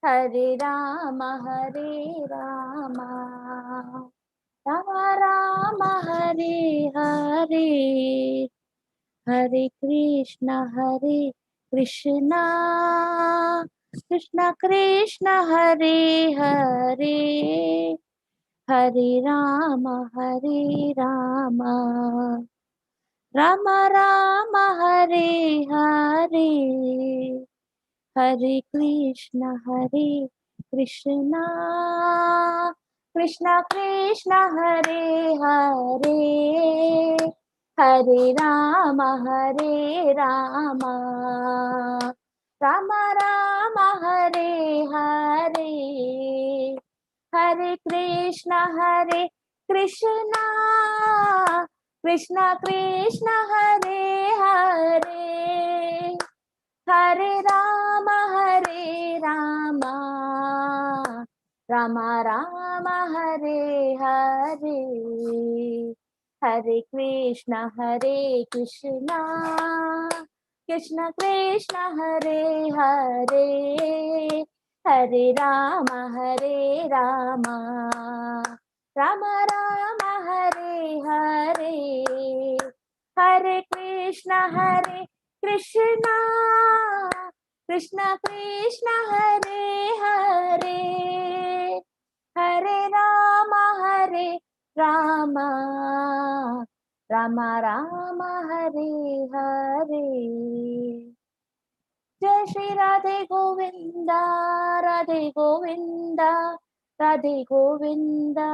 हरे राम राम राम हरे हरे, हरे कृष्णा कृष्ण कृष्ण हरे हरे, हरे राम राम राम हरे हरे, हरे कृष्ण कृष्ण कृष्ण हरे हरे, हरे राम राम राम हरे हरे, हरे कृष्ण कृष्ण कृष्ण हरे हरे, हरे राम राम राम हरे हरे, हरे कृष्ण कृष्ण कृष्ण हरे हरे, हरे राम राम राम हरे हरे, हरे कृष्ण कृष्ण कृष्ण हरे हरे, हरे राम राम राम हरे हरे। जय श्री राधे गोविंदा, राधे गोविंदा, राधे गोविंदा,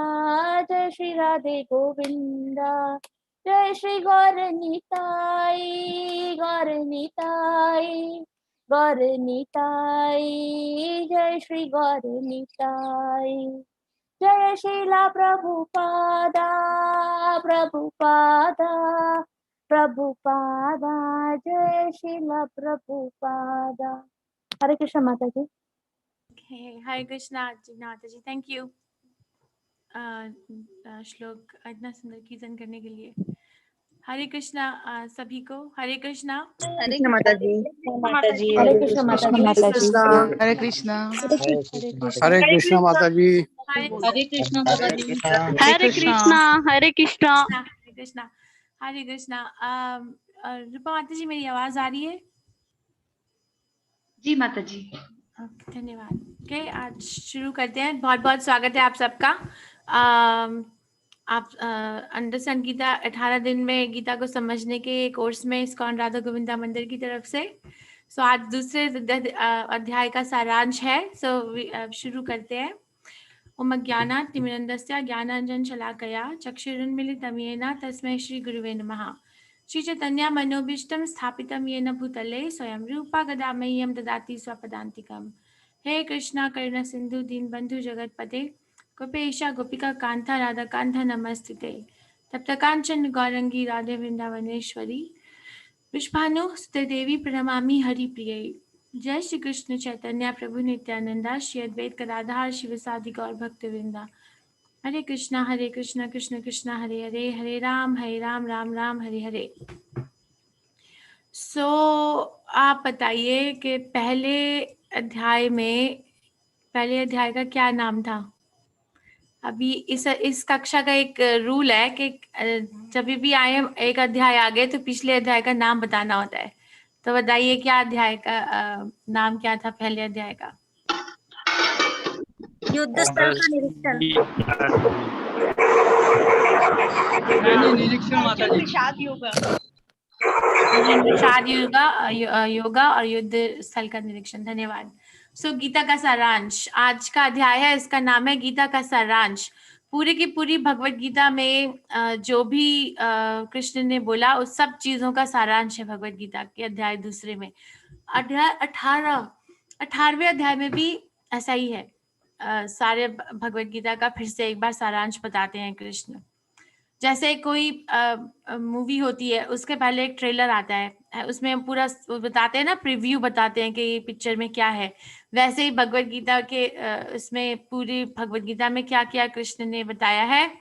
जय श्री राधे गोविंदा, जय श्री गौर निताई, गौर निताई, गौर निताई, जय श्री गौर निताई, जय श्रीला प्रभुपादा, प्रभुपादा, प्रभुपादा, जय श्रीला प्रभुपादा। हरे कृष्ण माता जी। हरे कृष्णा माता जी, थैंक यू श्लोक इतना सुंदर कीर्तन करने के लिए। हरे कृष्णा सभी को, हरे कृष्णा। हरे कृष्ण माता जी। हरे कृष्ण माता जी। हरे कृष्णा। हरे कृष्णा माता जी। हरे कृष्ण बाबा जी। हरे कृष्णा। हरे कृष्णा। हरे कृष्णा, हरे कृष्णा। रूपा माता जी, मेरी आवाज आ रही है? जी माता जी। धन्यवाद। ओके, आज शुरू करते हैं। बहुत बहुत स्वागत है आप सबका। आप अंडरस्टैंड गीता 18 दिन में गीता को समझने के कोर्स में इस्कॉन राधा गोविंदा मंदिर की तरफ से आज दूसरे अध्याय का सारांश है। शुरू करते हैं। ओम ज्ञानात् तिमिरन्धस्य ज्ञानाञ्जन शलाकया चक्षुरुन्मीलितं येन तस्मै श्री गुरुवे नमः। श्री चैतन्य मनोभीष्टं स्थापितं येन भूतले स्वयं रूपा गदा मह्यं ददाति स्वपदान्तिकम्। हे कृष्णा करुणा सिंधु दीनबंधु जगतपते गोपेशा गोपिका कांता राधा कांता नमस्ते। तप्त कांचन गौरंगी राधे वृंदावनेश्वरी विश्वानुसुते देवी प्रणमामि हरिप्रिये। जय श्री कृष्ण चैतन्य प्रभु नित्यानंदा श्री अद्वैत गदाधर शिवसादि गौर भक्तवृंदा। हरे कृष्णा कृष्ण कृष्ण हरे हरे, हरे राम राम राम हरे हरे। आप बताइए कि पहले अध्याय का क्या नाम था? अभी इस कक्षा का एक रूल है कि जब भी आए एक अध्याय आगे तो पिछले अध्याय का नाम बताना होता है। तो बताइए क्या अध्याय का नाम क्या था पहले अध्याय का? युद्ध स्थल का निरीक्षण। निरीक्षण माता जी। निषाद योगा और युद्ध स्थल का निरीक्षण। धन्यवाद। गीता का सारांश आज का अध्याय है, इसका नाम है गीता का सारांश। पूरी की पूरी भगवत गीता में जो भी कृष्ण ने बोला उस सब चीजों का सारांश है भगवत गीता के अध्याय दूसरे में। अध्याय 18वें अध्याय में भी ऐसा ही है। सारे भगवत गीता का फिर से एक बार सारांश बताते हैं कृष्ण। जैसे कोई मूवी होती है उसके पहले एक ट्रेलर आता है, उसमें पूरा बताते हैं ना, प्रीव्यू बताते हैं कि ये पिक्चर में क्या है। वैसे ही भगवत गीता के इसमें पूरी भगवत गीता में क्या क्या कृष्ण ने बताया है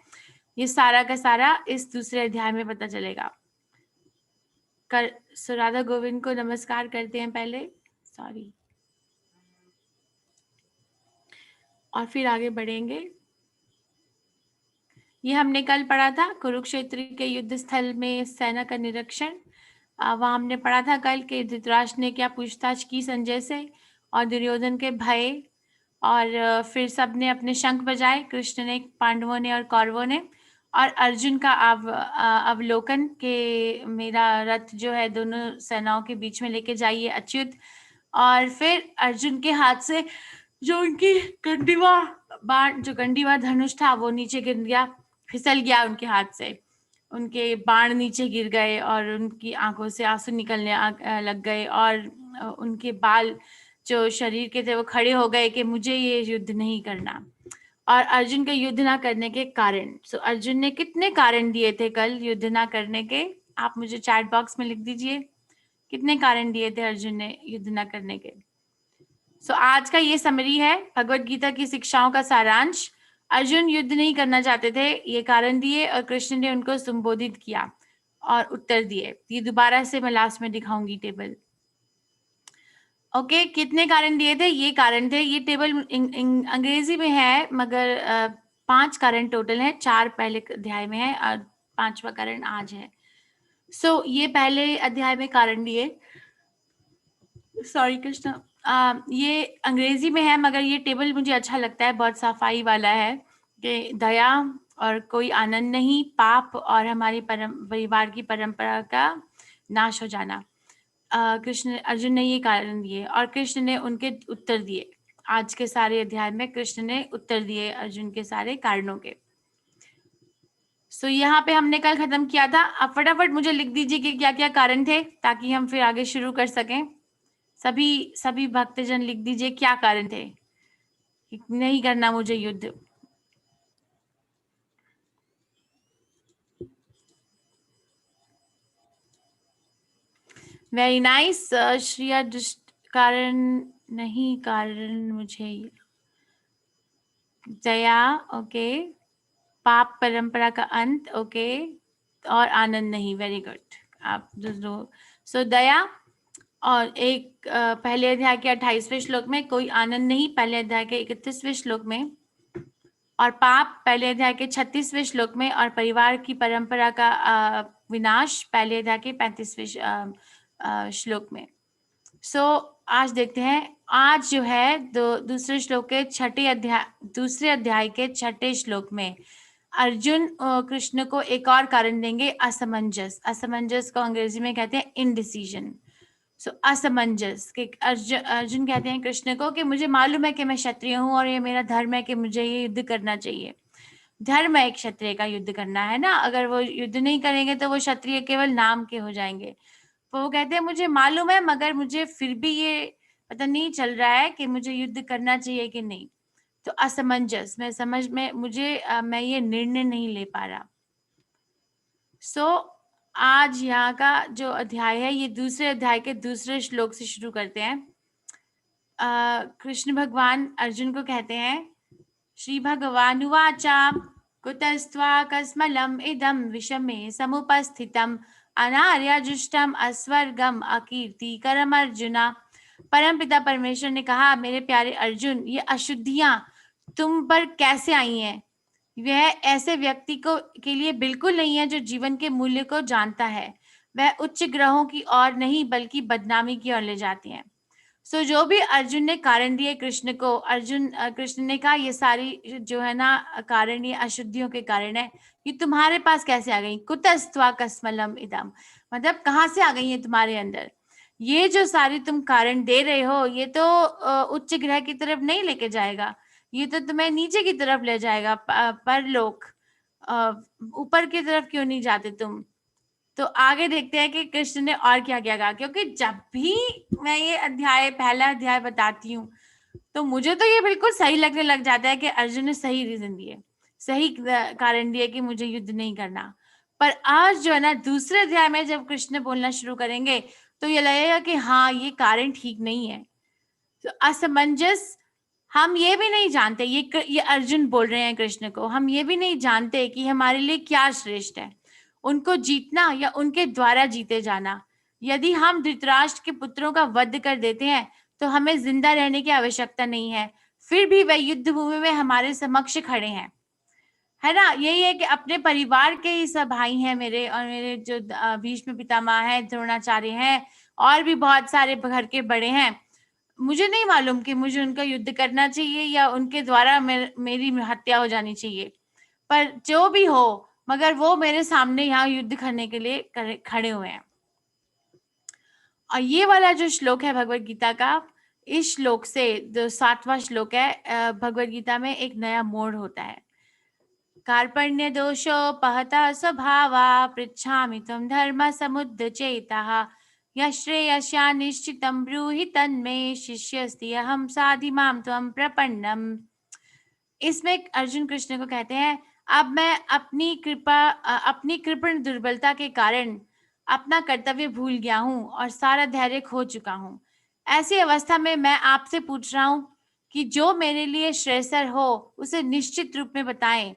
ये सारा का सारा इस दूसरे अध्याय में पता चलेगा। राधा गोविंद को नमस्कार करते हैं पहले। सॉरी। और फिर आगे बढ़ेंगे। ये हमने कल पढ़ा था, कुरुक्षेत्र के युद्ध स्थल में सेना का निरीक्षण। वहाँ हमने पढ़ा था कल कि धृतराष्ट्र ने क्या पूछताछ की संजय से, और दुर्योधन के भय, और फिर सबने अपने शंख बजाए, कृष्ण ने, पांडवों ने और कौरवों ने, और अर्जुन का अवलोकन के मेरा रथ जो है दोनों सेनाओं के बीच में लेके जाइए अच्युत। और फिर अर्जुन के हाथ से जो उनकी गंडीवा बाण, जो गंडीवा धनुष था वो नीचे गिर गया, फिसल गया उनके हाथ से, उनके बाण नीचे गिर गए और उनकी आंखों से आंसू निकलने लग गए, और उनके बाल जो शरीर के थे वो खड़े हो गए कि मुझे ये युद्ध नहीं करना। और अर्जुन के युद्ध ना करने के कारण, सो अर्जुन ने कितने कारण दिए थे कल युद्ध ना करने के, आप मुझे चैट बॉक्स में लिख दीजिए कितने कारण दिए थे अर्जुन ने युद्ध ना करने के। सो आज का ये समरी है भगवत गीता की शिक्षाओं का सारांश। अर्जुन युद्ध नहीं करना चाहते थे, ये कारण दिए, और कृष्ण ने उनको संबोधित किया और उत्तर दिए। ये दोबारा से मैं लास्ट में दिखाऊंगी टेबल। ओके, कितने कारण दिए थे? ये कारण थे, ये टेबल अंग्रेजी में है मगर 5 कारण टोटल है, 4 पहले अध्याय में है और 5वां कारण आज है। सो ये पहले अध्याय में कारण दिए, सॉरी कृष्ण, ये अंग्रेजी में है मगर ये टेबल मुझे अच्छा लगता है, बहुत सफाई वाला है कि दया और कोई आनंद नहीं, पाप और हमारी परिवार की परंपरा का नाश हो जाना। कृष्ण, अर्जुन ने ये कारण दिए और कृष्ण ने उनके उत्तर दिए। आज के सारे अध्याय में कृष्ण ने उत्तर दिए अर्जुन के सारे कारणों के। सो यहाँ पे हमने कल खत्म किया था। अब फटाफट मुझे लिख दीजिए कि क्या क्या कारण थे ताकि हम फिर आगे शुरू कर सकें। सभी भक्तजन लिख दीजिए क्या कारण थे कि नहीं करना मुझे युद्ध। वेरी नाइस श्रिया, कारण नहीं, कारण मुझे दया, ओके, पाप परंपरा का अंत, ओके, और आनंद नहीं, वेरी गुड। आप सो दया और एक पहले अध्याय के 28वें श्लोक में कोई आनंद नहीं, पहले अध्याय के 31वें श्लोक में, और पाप पहले अध्याय के 36वें श्लोक में, और परिवार की परंपरा का विनाश पहले अध्याय के 35वें श्लोक में। सो आज देखते हैं, आज जो है दूसरे श्लोक के दूसरे अध्याय के 6ठे श्लोक में अर्जुन कृष्ण को एक और कारण देंगे, असमंजस। असमंजस को अंग्रेजी में कहते हैं इनडिसीजन। सो असमंजस के अर्जुन कहते हैं कृष्ण को कि मुझे मालूम है कि मैं क्षत्रिय हूँ और ये मेरा धर्म है कि मुझे ये युद्ध करना चाहिए। धर्म है एक क्षत्रिय का युद्ध करना, है ना। अगर वो युद्ध नहीं करेंगे तो वो क्षत्रिय केवल नाम के हो जाएंगे। तो वो कहते हैं मुझे मालूम है मगर मुझे फिर भी ये पता नहीं चल रहा है कि मुझे युद्ध करना चाहिए कि नहीं। तो असमंजस, मैं ये निर्णय नहीं ले पा रहा। सो आज यहाँ का जो अध्याय है ये दूसरे अध्याय के दूसरे श्लोक से शुरू करते हैं। कृष्ण भगवान अर्जुन को कहते हैं, श्री भगवान उवाचा कुतस्त्वा कस्मलम इदम विषमे समुपस्थितम अनार्यजुष्टम अस्वर्गम अकीर्तिकरम अर्जुना। परमपिता परमेश्वर ने कहा, मेरे प्यारे अर्जुन, ये अशुद्धियां तुम पर कैसे आई हैं? वह ऐसे व्यक्ति के लिए बिल्कुल नहीं है जो जीवन के मूल्य को जानता है। वह उच्च ग्रहों की ओर नहीं बल्कि बदनामी की ओर ले जाती हैं। सो जो भी अर्जुन ने कारण दिए कृष्ण को, कृष्ण ने कहा ये सारी जो है ना कारण, ये अशुद्धियों के कारण है। ये तुम्हारे पास कैसे आ गई? कुतस्त्वा कस्मलम इदम, मतलब कहाँ से आ गई है तुम्हारे अंदर? ये जो सारी तुम कारण दे रहे हो ये तो उच्च ग्रह की तरफ नहीं लेके जाएगा, ये तो तुम्हें नीचे की तरफ ले जाएगा, परलोक। ऊपर की तरफ क्यों नहीं जाते तुम? तो आगे देखते हैं कि कृष्ण ने और क्या क्या कहा, क्योंकि जब भी मैं ये पहला अध्याय बताती हूँ तो मुझे तो ये बिल्कुल सही लगने लग जाता है कि अर्जुन ने सही रीजन दिए, सही कारण दिए कि मुझे युद्ध नहीं करना। पर आज जो है ना दूसरे अध्याय में जब कृष्ण बोलना शुरू करेंगे तो ये लगेगा कि हाँ ये कारण ठीक नहीं है। तो असमंजस, हम ये भी नहीं जानते, ये अर्जुन बोल रहे हैं कृष्ण को, हम ये भी नहीं जानते कि हमारे लिए क्या श्रेष्ठ है, उनको जीतना या उनके द्वारा जीते जाना। यदि हम धृतराष्ट्र के पुत्रों का वध कर देते हैं तो हमें जिंदा रहने की आवश्यकता नहीं है, फिर भी वह युद्ध भूमि में हमारे समक्ष खड़े हैं, है ना। यही है कि अपने परिवार के ही सब भाई हैं मेरे, और मेरे जो भीष्म पितामह हैं, द्रोणाचार्य हैं, और भी बहुत सारे घर के बड़े हैं। मुझे नहीं मालूम कि मुझे उनका युद्ध करना चाहिए या उनके द्वारा मेरी हत्या हो जानी चाहिए, पर जो भी हो, मगर वो मेरे सामने यहाँ युद्ध करने के लिए खड़े हुए हैं। और ये वाला जो श्लोक है भगवत गीता का, इस श्लोक से जो 7वां श्लोक है भगवत गीता में, एक नया मोड़ होता है। कार्पण्य दोषोपहता स्वभावा पृच्छामि त्वं धर्म समुद्धचेतः यश्रेयस्या निश्चितं ब्रूहि तन्मे शिष्यस्ति अहं साधिमां त्वं प्रपन्नम। इसमें अर्जुन कृष्ण को कहते हैं, अब मैं अपनी कृपण दुर्बलता के कारण अपना कर्तव्य भूल गया हूँ और सारा धैर्य खो चुका हूँ। ऐसी अवस्था में मैं आपसे पूछ रहा हूँ कि जो मेरे लिए श्रेयस्कर हो उसे निश्चित रूप में बताएं।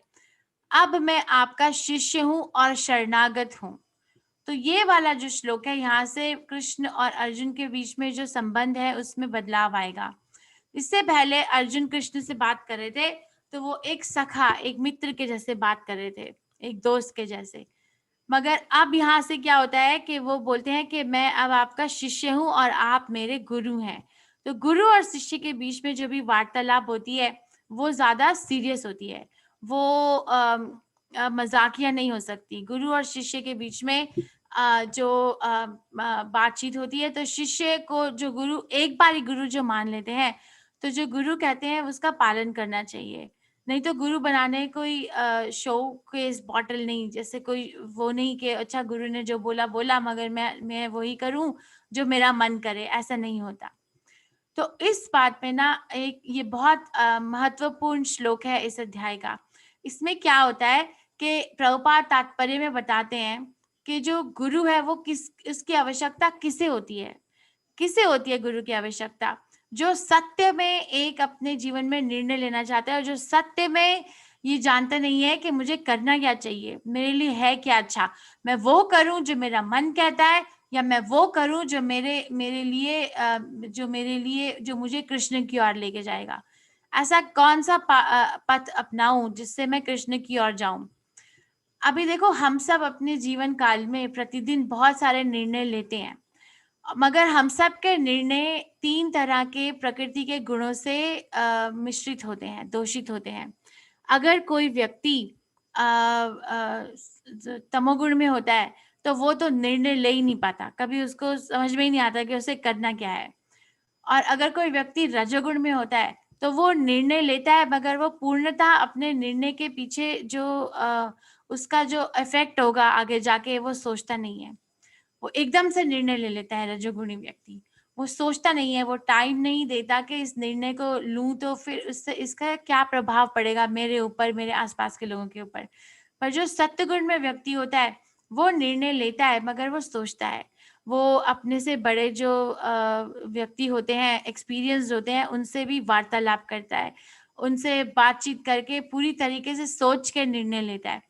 अब मैं आपका शिष्य हूँ और शरणागत हूँ। तो ये वाला जो श्लोक है, यहाँ से कृष्ण और अर्जुन के बीच में जो संबंध है उसमें बदलाव आएगा। इससे पहले अर्जुन कृष्ण से बात कर रहे थे तो वो एक सखा, एक मित्र के जैसे बात कर रहे थे, एक दोस्त के जैसे। मगर अब यहाँ से क्या होता है कि वो बोलते हैं कि मैं अब आपका शिष्य हूँ और आप मेरे गुरु हैं। तो गुरु और शिष्य के बीच में जो भी वार्तालाप होती है वो ज्यादा सीरियस होती है, वो मजाकिया नहीं हो सकती। गुरु और शिष्य के बीच में जो बातचीत होती है, तो शिष्य को जो गुरु, एक बार ही गुरु जो मान लेते हैं, तो जो गुरु कहते हैं उसका पालन करना चाहिए। नहीं तो गुरु बनाने कोई शो केस बॉटल नहीं, जैसे कोई वो नहीं कि अच्छा गुरु ने जो बोला बोला मगर मैं वही करूं जो मेरा मन करे, ऐसा नहीं होता। तो इस बात में ना एक ये बहुत महत्वपूर्ण श्लोक है इस अध्याय का। इसमें क्या होता है कि प्रभुपाद तात्पर्य में बताते हैं कि जो गुरु है वो उसकी आवश्यकता किसे होती है, किसे होती है गुरु की आवश्यकता? जो सत्य में एक अपने जीवन में निर्णय लेना चाहता है और जो सत्य में ये जानता नहीं है कि मुझे करना क्या चाहिए, मेरे लिए है क्या अच्छा, मैं वो करूं जो मेरा मन कहता है या मैं वो करूं जो मेरे लिए जो मुझे कृष्ण की ओर लेके जाएगा। ऐसा कौन सा पथ अपनाऊं जिससे मैं कृष्ण की ओर जाऊं। अभी देखो, हम सब अपने जीवन काल में प्रतिदिन बहुत सारे निर्णय लेते हैं, मगर हम सब के निर्णय 3 तरह के प्रकृति के गुणों से मिश्रित होते हैं, दूषित होते हैं। अगर कोई व्यक्ति तमोगुण में होता है तो वो तो निर्णय ले ही नहीं पाता, कभी उसको समझ में ही नहीं आता कि उसे करना क्या है। और अगर कोई व्यक्ति रजोगुण में होता है तो वो निर्णय लेता है मगर वो पूर्णतः अपने निर्णय के पीछे जो उसका जो इफेक्ट होगा आगे जाके वो सोचता नहीं है, वो एकदम से निर्णय ले लेता है। रजोगुणी व्यक्ति वो सोचता नहीं है, वो टाइम नहीं देता कि इस निर्णय को लूं तो फिर उससे इसका क्या प्रभाव पड़ेगा मेरे ऊपर, मेरे आसपास के लोगों के ऊपर। पर जो सत्वगुण में व्यक्ति होता है वो निर्णय लेता है मगर वो सोचता है, वो अपने से बड़े जो व्यक्ति होते हैं, एक्सपीरियंस होते हैं, उनसे भी वार्तालाप करता है, उनसे बातचीत करके पूरी तरीके से सोच के निर्णय लेता है।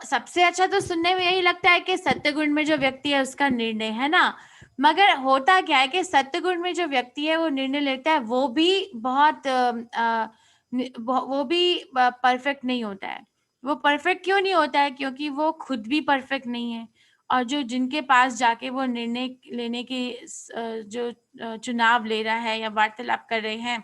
सबसे अच्छा तो सुनने में यही लगता है कि सत्य-गुण में जो व्यक्ति है उसका निर्णय, है ना। मगर होता क्या है कि सत्य-गुण में जो व्यक्ति है वो निर्णय लेता है, वो भी बहुत वो भी परफेक्ट नहीं होता है। वो परफेक्ट क्यों नहीं होता है? क्योंकि वो खुद भी परफेक्ट नहीं है, और जो जिनके पास जाके वो निर्णय लेने की जो चुनाव ले रहा है या वार्तालाप कर रहे हैं,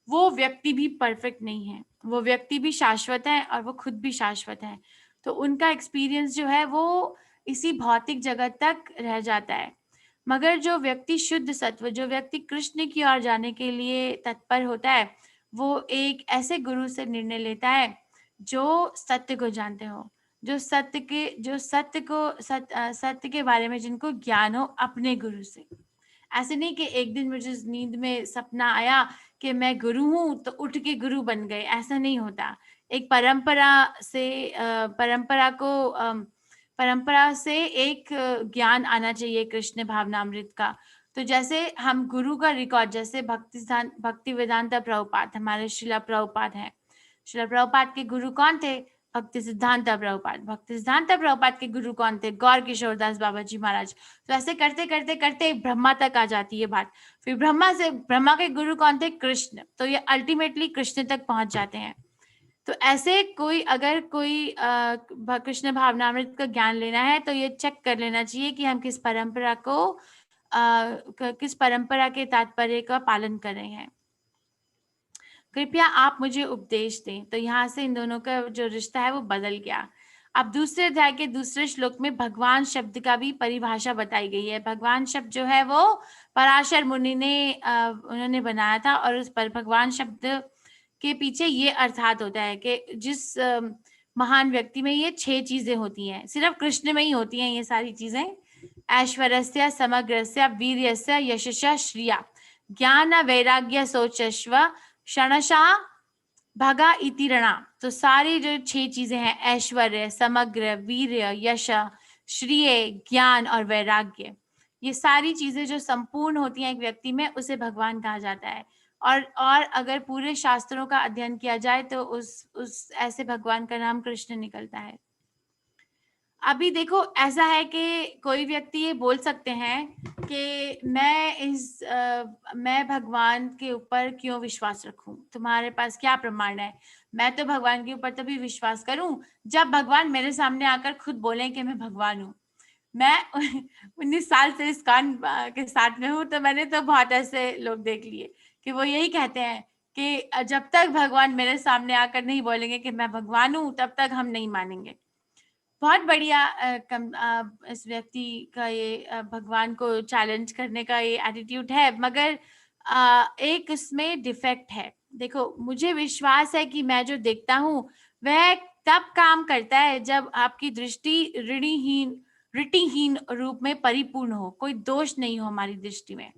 वो व्यक्ति भी परफेक्ट नहीं है। वो व्यक्ति भी शाश्वत है और वो खुद भी शाश्वत है। तो उनका एक्सपीरियंस जो है वो इसी भौतिक जगत तक रह जाता है। मगर जो व्यक्ति शुद्ध सत्व, जो व्यक्ति कृष्ण की ओर जाने के लिए तत्पर होता है, वो एक ऐसे गुरु से निर्णय लेता है जो सत्य को जानते हो, जो सत्य के बारे में जिनको ज्ञान हो अपने गुरु से। ऐसे नहीं कि एक दिन मुझे नींद में सपना आया कि मैं गुरु हूँ तो उठ के गुरु बन गए, ऐसा नहीं होता। एक परंपरा से एक ज्ञान आना चाहिए कृष्ण भावनामृत का। तो जैसे हम गुरु का रिकॉर्ड, जैसे भक्ति वेदांता प्रभुपाद, हमारे शिला प्रभुपाद हैं। शिला प्रभुपाद के गुरु कौन थे? भक्ति सिद्धांत प्रभुपाद। भक्ति सिद्धांत प्रभुपाद के गुरु कौन थे? गौर किशोरदास बाबा जी महाराज। तो ऐसे करते करते करते ब्रह्मा तक आ जाती है बात। फिर ब्रह्मा के गुरु कौन थे? कृष्ण। तो ये अल्टीमेटली कृष्ण तक पहुंच जाते हैं। तो ऐसे अगर कोई कृष्ण भावनामृत का ज्ञान लेना है तो ये चेक कर लेना चाहिए कि हम किस परंपरा के तात्पर्य का पालन कर रहे हैं। कृपया आप मुझे उपदेश दें। तो यहाँ से इन दोनों का जो रिश्ता है वो बदल गया। अब दूसरे अध्याय के दूसरे श्लोक में भगवान शब्द का भी परिभाषा बताई गई है। भगवान शब्द जो है वो पराशर मुनि ने उन्होंने बनाया था, और उस पर भगवान शब्द के पीछे ये अर्थात होता है कि जिस महान व्यक्ति में ये 6 चीजें होती हैं। सिर्फ कृष्ण में ही होती हैं ये सारी चीजें। ऐश्वर्यस्य, समग्रस्य, वीर्यस्य, यशस्य, श्रिया, ज्ञान वैराग्य शोचस्व, क्षणशा भगा इति रणा। तो सारी जो 6 चीजें हैं, ऐश्वर्य, समग्र, वीर्य, यश, श्रिय, ज्ञान और वैराग्य, ये सारी चीजें जो संपूर्ण होती हैं एक व्यक्ति में, उसे भगवान कहा जाता है। और अगर पूरे शास्त्रों का अध्ययन किया जाए तो उस ऐसे भगवान का नाम कृष्ण निकलता है। अभी देखो, ऐसा है कि कोई व्यक्ति ये बोल सकते हैं कि मैं भगवान के ऊपर क्यों विश्वास रखूं? तुम्हारे पास क्या प्रमाण है? मैं तो भगवान के ऊपर तभी विश्वास करूं जब भगवान मेरे सामने आकर खुद बोलें कि मैं भगवान हूं। मैं 19 साल से इस कान के साथ में हूं, तो मैंने तो बहुत ऐसे लोग देख लिए कि वो यही कहते हैं कि जब तक भगवान मेरे सामने आकर नहीं बोलेंगे कि मैं भगवान हूं, तब तक हम नहीं मानेंगे। बहुत बढ़िया इस व्यक्ति का ये भगवान को चैलेंज करने का ये एटीट्यूड है, मगर एक इसमें डिफेक्ट है। देखो, मुझे विश्वास है कि मैं जो देखता हूँ वह तब काम करता है जब आपकी दृष्टि ऋटिहीन रूप में परिपूर्ण हो, कोई दोष नहीं हो हमारी दृष्टि में।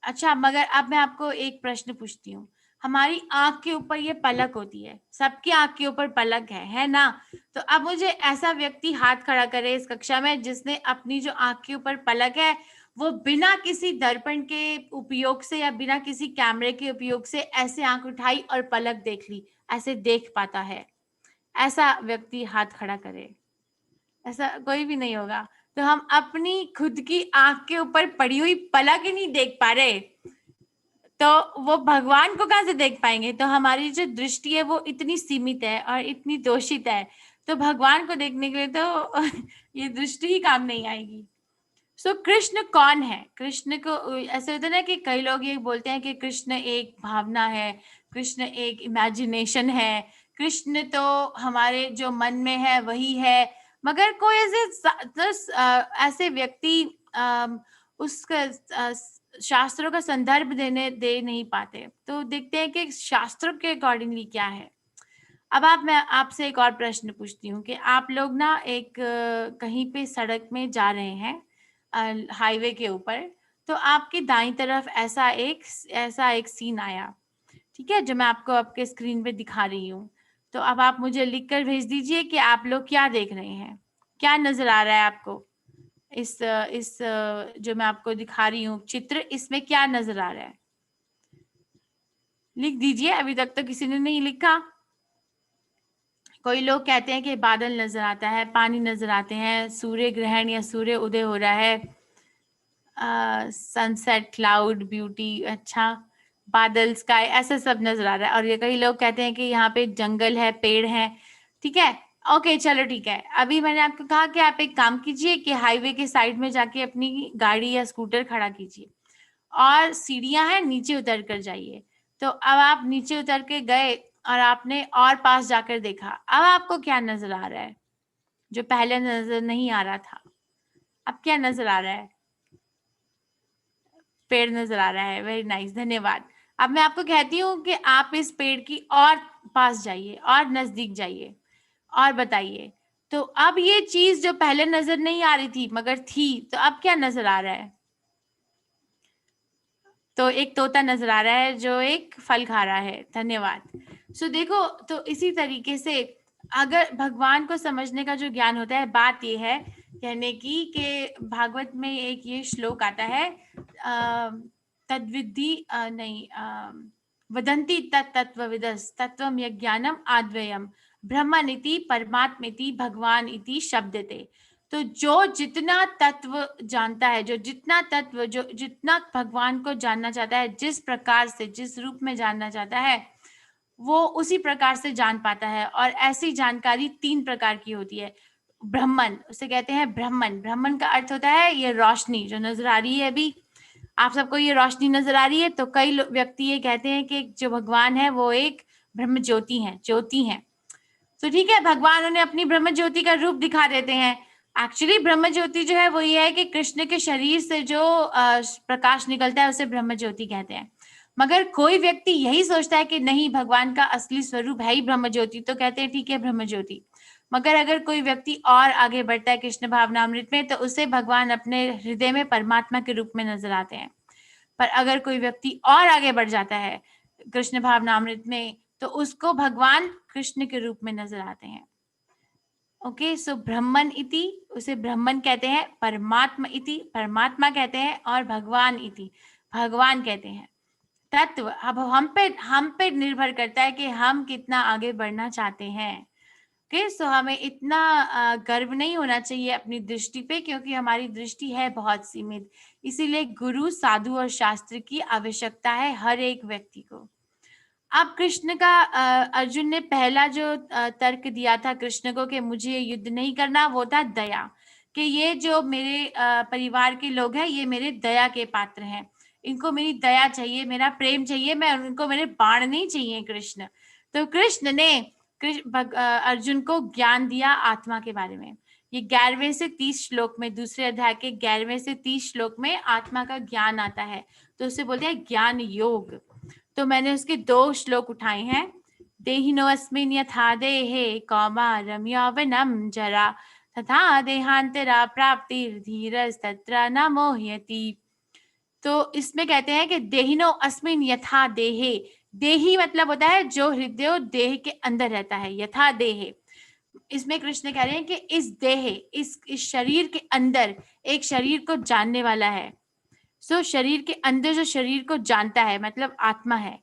अच्छा, मगर अब मैं आपको एक प्रश्न पूछती हूँ। हमारी आंख के ऊपर ये पलक होती है, सबकी आंख के ऊपर पलक है ना? तो अब मुझे ऐसा व्यक्ति हाथ खड़ा करे इस कक्षा में जिसने अपनी जो आंख के ऊपर पलक है वो बिना किसी दर्पण के उपयोग से या बिना किसी कैमरे के उपयोग से ऐसे आंख उठाई और पलक देख ली, ऐसे देख पाता है। ऐसा व्यक्ति हाथ खड़ा करे। ऐसा कोई भी नहीं होगा। तो हम अपनी खुद की आंख के ऊपर पड़ी हुई पलक ही नहीं देख पा रहे, तो वो भगवान को कहां से देख पाएंगे? तो हमारी जो दृष्टि है वो इतनी सीमित है और इतनी दोषित है, तो भगवान को देखने के लिए तो ये दृष्टि ही काम नहीं आएगी। सो कृष्ण कौन है? कृष्ण को ऐसे होता है ना कि कई लोग ये बोलते हैं कि कृष्ण एक भावना है, कृष्ण एक इमेजिनेशन है, कृष्ण तो हमारे जो मन में है वही है। मगर कोई ऐसे व्यक्ति उसका शास्त्रों का संदर्भ दे नहीं पाते। तो देखते हैं कि शास्त्रों के अकॉर्डिंगली क्या है। अब मैं आपसे एक और प्रश्न पूछती हूँ कि आप लोग ना एक कहीं पे सड़क में जा रहे हैं, हाईवे के ऊपर, तो आपकी दाईं तरफ ऐसा एक सीन आया, ठीक है, जो मैं आपको आपके स्क्रीन पे दिखा रही हूँ। तो अब आप मुझे लिखकर भेज दीजिए कि आप लोग क्या देख रहे हैं, क्या नजर आ रहा है आपको। इस जो मैं आपको दिखा रही हूँ चित्र, इसमें क्या नजर आ रहा है? लिख दीजिए। अभी तक तो किसी ने नहीं लिखा। कोई लोग कहते हैं कि बादल नजर आता है, पानी नजर आते हैं, सूर्य ग्रहण या सूर्य उदय हो रहा है, सनसेट, क्लाउड, ब्यूटी, अच्छा, बादल, स्काई, ऐसा सब नजर आ रहा है। और ये कई लोग कहते हैं कि यहाँ पे जंगल है, पेड़ है, ठीक है, ओके, चलो ठीक है। अभी मैंने आपको कहा कि आप एक काम कीजिए कि हाईवे के साइड में जाके अपनी गाड़ी या स्कूटर खड़ा कीजिए और सीढ़ियां हैं, नीचे उतर कर जाइए। तो अब आप नीचे उतर के गए और आपने और पास जाकर देखा। अब आपको क्या नजर आ रहा है जो पहले नजर नहीं आ रहा था? अब क्या नजर आ रहा है? पेड़ नजर आ रहा है। वेरी नाइस, धन्यवाद। अब मैं आपको कहती हूँ कि आप इस पेड़ की और पास जाइए और नजदीक जाइए और बताइए। तो अब ये चीज जो पहले नजर नहीं आ रही थी मगर थी, तो अब क्या नजर आ रहा है? तो एक तोता नजर आ रहा है जो एक फल खा रहा है। धन्यवाद। सो देखो, तो इसी तरीके से अगर भगवान को समझने का जो ज्ञान होता है, बात ये है कहने की कि भागवत में एक ये श्लोक आता है, तद्विद्धि नहीं, वदन्ति तत्त्वविदस् तत्त्वम यज्ञानम आद्वयम ब्रह्मन इति परमात्मेति भगवान इति शब्दते। तो जो जितना तत्व जानता है, जो जितना भगवान को जानना चाहता है, जिस प्रकार से, जिस रूप में जानना चाहता है, वो उसी प्रकार से जान पाता है। और ऐसी जानकारी 3 प्रकार की होती है। ब्रह्मन, उसे कहते हैं ब्रह्मन। ब्रह्मन का अर्थ होता है ये रोशनी जो नजर आ रही है अभी आप सबको, ये रोशनी नजर आ रही है। तो कई व्यक्ति ये कहते हैं कि जो भगवान है वो एक ब्रह्म ज्योति है। तो ठीक है, भगवान उन्हें अपनी ब्रह्म ज्योति का रूप दिखा देते हैं। एक्चुअली ब्रह्म ज्योति जो है वो ये है कि कृष्ण के शरीर से जो प्रकाश निकलता है उसे ब्रह्म ज्योति कहते हैं। मगर कोई व्यक्ति यही सोचता है कि नहीं, भगवान का असली स्वरूप है ही ब्रह्म ज्योति, तो कहते हैं ठीक है ब्रह्म ज्योति। मगर अगर कोई व्यक्ति और आगे बढ़ता है कृष्ण भावनामृत में, तो उसे भगवान अपने हृदय में परमात्मा के रूप में नजर आते हैं। पर अगर कोई व्यक्ति और आगे बढ़ जाता है कृष्ण भावनामृत में, तो उसको भगवान कृष्ण के रूप में नजर आते हैं। ओके, सो ब्रह्मन इति, उसे ब्रह्मन कहते हैं, परमात्मा इति, परमात्मा कहते हैं, और भगवान इति, भगवान कहते हैं। तत्व अब हम पे निर्भर करता है कि हम कितना आगे बढ़ना चाहते हैं। ओके, सो हमें इतना गर्व नहीं होना चाहिए अपनी दृष्टि पे, क्योंकि हमारी दृष्टि है बहुत सीमित। इसीलिए गुरु, साधु और शास्त्र की आवश्यकता है हर एक व्यक्ति को। अब कृष्ण का अर्जुन ने पहला जो तर्क दिया था कृष्ण को कि मुझे युद्ध नहीं करना, वो था दया, कि ये जो मेरे परिवार के लोग हैं ये मेरे दया के पात्र हैं, इनको मेरी दया चाहिए, मेरा प्रेम चाहिए, मैं उनको मेरे बाण नहीं चाहिए कृष्ण। तो कृष्ण ने अर्जुन को ज्ञान दिया आत्मा के बारे में। ये 11वें से 30 श्लोक में, दूसरे अध्याय के 11वें से 30 श्लोक में आत्मा का ज्ञान आता है, तो उसे बोलते हैं ज्ञान योग। तो मैंने उसके 2 श्लोक उठाए हैं। देहिनो अस्मिन् यथा देहे कौमारं यौवनं जरा तथा देहांतरा प्राप्तिर्धीरस्तत्र न मोह्यति। तो इसमें कहते हैं कि देहिनो अस्मिन् यथा देहे, देही मतलब होता है जो हृदय देह के अंदर रहता है, यथा देहे। इसमें कृष्ण कह रहे हैं कि इस देह, इस शरीर के अंदर एक शरीर को जानने वाला है। सो शरीर के अंदर जो शरीर को जानता है मतलब आत्मा है।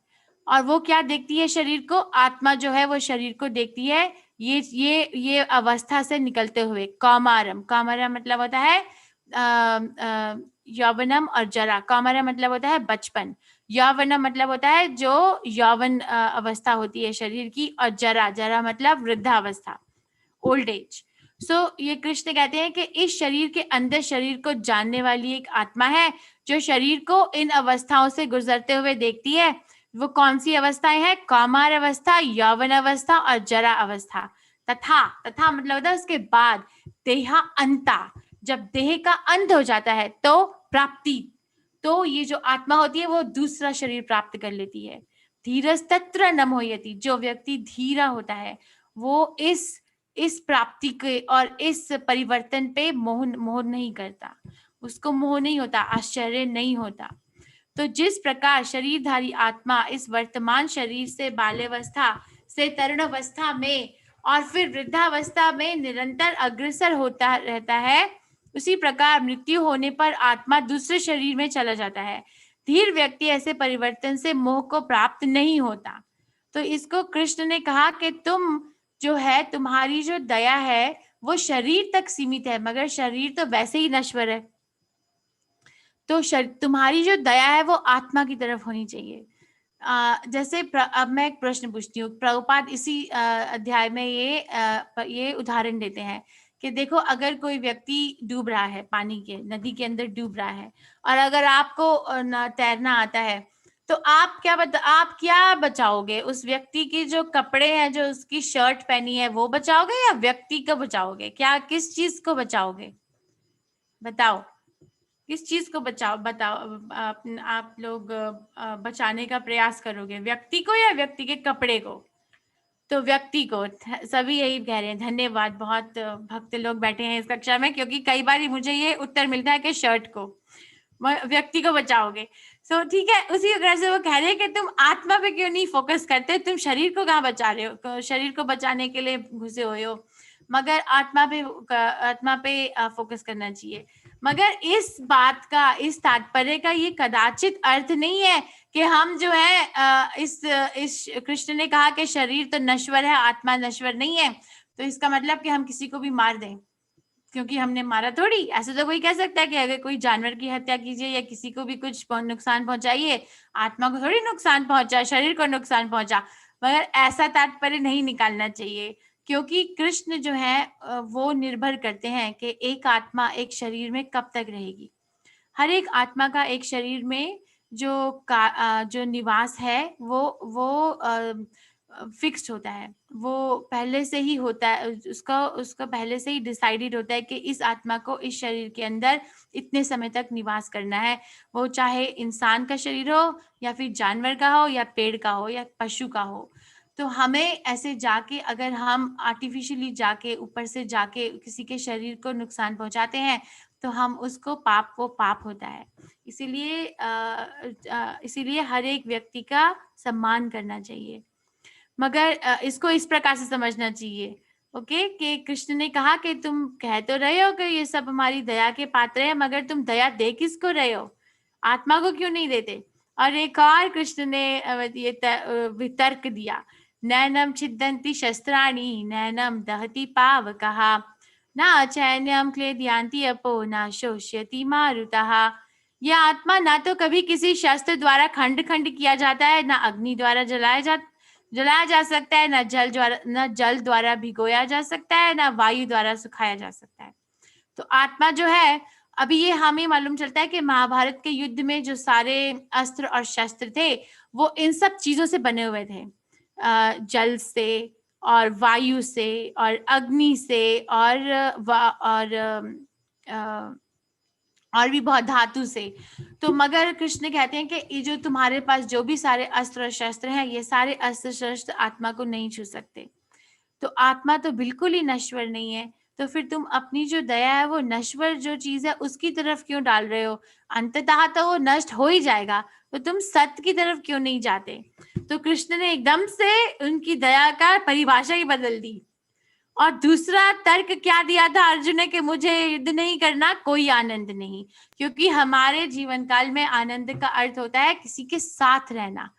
और वो क्या देखती है शरीर को? आत्मा जो है वो शरीर को देखती है ये अवस्था से निकलते हुए। कौमारम, कौमारम मतलब होता है यौवनम और जरा। कौमारम मतलब होता है बचपन, यौवनम मतलब होता है जो यौवन अवस्था होती है शरीर की, और जरा, जरा मतलब वृद्धावस्था, ओल्ड एज। सो ये कृष्ण कहते हैं कि इस शरीर के अंदर शरीर को जानने वाली एक आत्मा है जो शरीर को इन अवस्थाओं से गुजरते हुए देखती है। वो कौन सी अवस्थाएं हैं? कौमार अवस्था, यौवन अवस्था और जरा अवस्था। तथा मतलब होता है उसके बाद। देहा अंता, जब देह का अंत हो जाता है तो प्राप्ति, तो ये जो आत्मा होती है वो दूसरा शरीर प्राप्त कर लेती है। धीरस्तत्र न मोह्यति, जो व्यक्ति धीरा होता है वो इस प्राप्ति के और इस परिवर्तन पे मोह नहीं करता, उसको मोह नहीं होता, आश्चर्य नहीं होता। तो जिस प्रकार शरीरधारी आत्मा इस वर्तमान शरीर से बाल्यावस्था से तरुणावस्था में और फिर वृद्धावस्था में निरंतर अग्रसर होता रहता है, उसी प्रकार मृत्यु होने पर आत्मा दूसरे शरीर में चला जाता है। धीर व्यक्ति ऐसे परिवर्तन से मोह को प्राप्त नहीं होता। तो इसको कृष्ण ने कहा कि तुम जो है, तुम्हारी जो दया है वो शरीर तक सीमित है, मगर शरीर तो वैसे ही नश्वर है। तो तुम्हारी जो दया है वो आत्मा की तरफ होनी चाहिए। जैसे अब मैं एक प्रश्न पूछती हूँ। प्रभुपाद इसी अध्याय में ये उदाहरण देते हैं कि देखो, अगर कोई व्यक्ति डूब रहा है, पानी के नदी के अंदर डूब रहा है, और अगर आपको तैरना आता है, तो आप क्या बचाओगे? उस व्यक्ति की जो कपड़े हैं, जो उसकी शर्ट पहनी है, वो बचाओगे या व्यक्ति को बचाओगे? किस चीज को बचाओगे? बताओ, किस चीज को बताओ आप लोग बचाने का प्रयास करोगे? व्यक्ति को या व्यक्ति के कपड़े को? तो व्यक्ति को। सभी यही कह रहे हैं। धन्यवाद, बहुत भक्त लोग बैठे हैं इस कक्षा में, क्योंकि कई बार मुझे ये उत्तर मिलता है कि शर्ट को, व्यक्ति को बचाओगे। सो ठीक है, उसी तरह से वो कह रहे हैं कि तुम आत्मा पे क्यों नहीं फोकस करते? तुम शरीर को कहाँ बचा रहे हो? शरीर को बचाने के लिए घुसे हुए हो, मगर आत्मा पे फोकस करना चाहिए। मगर इस बात का, इस तात्पर्य का ये कदाचित अर्थ नहीं है कि हम जो है इस कृष्ण ने कहा कि शरीर तो नश्वर है, आत्मा नश्वर नहीं है, तो इसका मतलब कि हम किसी को भी मार दें क्योंकि हमने मारा थोड़ी। ऐसे तो कोई कह सकता है कि अगर कोई जानवर की हत्या कीजिए या किसी को भी कुछ नुकसान पहुंचाइए, आत्मा को थोड़ी नुकसान पहुंचा, शरीर को नुकसान पहुंचा। मगर ऐसा तात्पर्य नहीं निकालना चाहिए, क्योंकि कृष्ण जो है वो निर्भर करते हैं कि एक आत्मा एक शरीर में कब तक रहेगी। हर एक आत्मा का एक शरीर में जो निवास है वो फिक्स्ड होता है, वो पहले से ही होता है, उसका पहले से ही डिसाइडेड होता है कि इस आत्मा को इस शरीर के अंदर इतने समय तक निवास करना है। वो चाहे इंसान का शरीर हो या फिर जानवर का हो या पेड़ का हो या पशु का हो। तो हमें ऐसे जाके, अगर हम आर्टिफिशियली जाके ऊपर से जाके किसी के शरीर को नुकसान पहुंचाते हैं तो हम उसको वो पाप होता है। इसीलिए हर एक व्यक्ति का सम्मान करना चाहिए। मगर इसको इस प्रकार से समझना चाहिए, ओके, कि कृष्ण ने कहा कि तुम कह तो रहे हो कि ये सब हमारी दया के पात्र है, मगर तुम दया दे किसको रहे हो, आत्मा को क्यों नहीं देते। और एक और कृष्ण ने ये वितर्क दिया, नैनम छिद्दन्ति शस्त्राणि नैनम दहति पावकः न चैन्यम क्लेदयांति अपो न शोष्यति मारुतः। यह आत्मा ना तो कभी किसी शस्त्र द्वारा खंड खंड किया जाता है, ना अग्नि द्वारा जलाया जा सकता है, न जल द्वारा भिगोया जा सकता है, ना वायु द्वारा सुखाया जा सकता है। तो आत्मा जो है, अभी ये हमें मालूम चलता है कि महाभारत के युद्ध में जो सारे अस्त्र और शस्त्र थे वो इन सब चीजों से बने हुए थे, जल से और वायु से और अग्नि से और भी बहुत धातु से। तो मगर कृष्ण कहते हैं कि ये जो तुम्हारे पास जो भी सारे अस्त्र और शस्त्र हैं, ये सारे अस्त्र शस्त्र आत्मा को नहीं छू सकते। तो आत्मा तो बिल्कुल ही नश्वर नहीं है, तो फिर तुम अपनी जो दया है वो नश्वर जो चीज है उसकी तरफ क्यों डाल रहे हो। अंततः तो वो नष्ट हो ही जाएगा, तो तुम सत्य की तरफ क्यों नहीं जाते। तो कृष्ण ने एकदम से उनकी दया का परिभाषा ही बदल दी। और दूसरा तर्क क्या दिया था अर्जुन ने कि मुझे युद्ध नहीं करना, कोई आनंद नहीं, क्योंकि हमारे जीवन काल में आनंद का अर्थ होता है किसी के साथ रहना।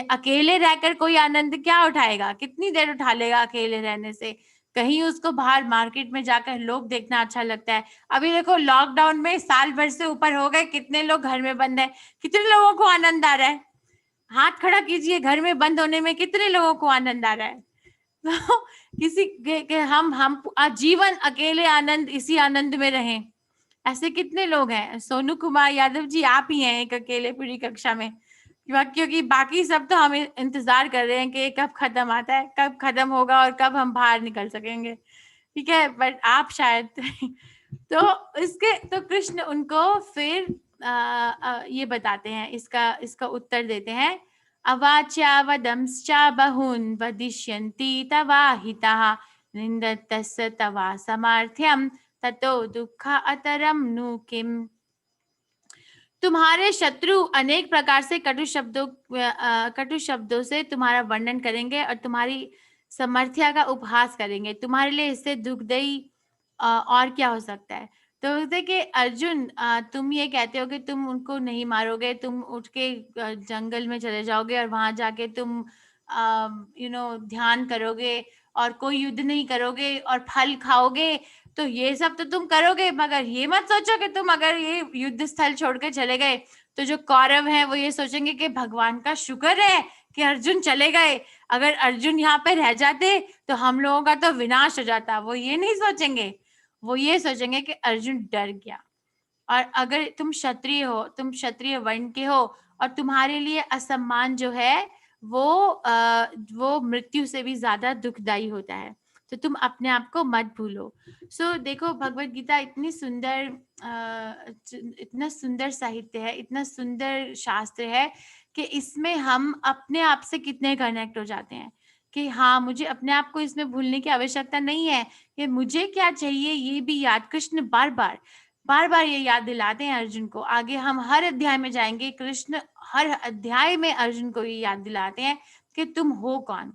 अकेले रहकर कोई आनंद क्या उठाएगा, कितनी देर उठा लेगा अकेले रहने से। कहीं उसको बाहर मार्केट में जाकर लोग देखना अच्छा लगता है। अभी देखो लॉकडाउन में साल भर से ऊपर हो गए, कितने लोग घर में बंद है, कितने लोगों को आनंद आ रहा है, हाथ खड़ा कीजिए, घर में बंद होने में कितने लोगों को आनंद आ रहा है। तो किसी के हम आजीवन अकेले आनंद, इसी आनंद में रहें, ऐसे कितने लोग हैं। सोनू कुमार यादव जी आप ही हैं एक अकेले पूरी कक्षा में, क्योंकि बाकी सब तो हम इंतजार कर रहे हैं कि कब खत्म आता है, कब खत्म होगा और कब हम बाहर निकल सकेंगे, ठीक है, बट आप शायद तो कृष्ण उनको फिर ये बताते हैं, इसका उत्तर देते हैं, अवाच्या वदंश्चा बहुन वदिष्यन्ति तवाहिताः निन्दन्तस्य तवा सामर्थ्यं ततो दुःख अतरम नु किम। तुम्हारे शत्रु अनेक प्रकार से कटु शब्दों से तुम्हारा वर्णन करेंगे और तुम्हारी समर्थ्या का उपहास करेंगे। तुम्हारे लिए इससे दुखदायी और क्या हो सकता है। तो देखिए अर्जुन, तुम ये कहते हो कि तुम उनको नहीं मारोगे, तुम उठ के जंगल में चले जाओगे और वहां जाके तुम ध्यान करोगे और कोई युद्ध नहीं करोगे और फल खाओगे, तो ये सब तो तुम करोगे, मगर ये मत सोचो कि तुम अगर ये युद्ध स्थल छोड़ के चले गए तो जो कौरव हैं वो ये सोचेंगे कि भगवान का शुक्र है कि अर्जुन चले गए, अगर अर्जुन यहाँ पे रह जाते तो हम लोगों का तो विनाश हो जाता। वो ये नहीं सोचेंगे, वो ये सोचेंगे कि अर्जुन डर गया। और अगर तुम क्षत्रिय हो, तुम क्षत्रिय वर्ण के हो और तुम्हारे लिए असम्मान जो है वो मृत्यु से भी ज्यादा दुखदायी होता है, तो तुम अपने आप को मत भूलो। सो देखो भगवत गीता इतनी सुंदर, इतना सुंदर साहित्य है, इतना सुंदर शास्त्र है कि इसमें हम अपने आप से कितने कनेक्ट हो जाते हैं कि हाँ, मुझे अपने आप को इसमें भूलने की आवश्यकता नहीं है कि मुझे क्या चाहिए, ये भी याद कृष्ण बार बार ये याद दिलाते हैं अर्जुन को। आगे हम हर अध्याय में जाएंगे, कृष्ण हर अध्याय में अर्जुन को ये याद दिलाते हैं कि तुम हो कौन।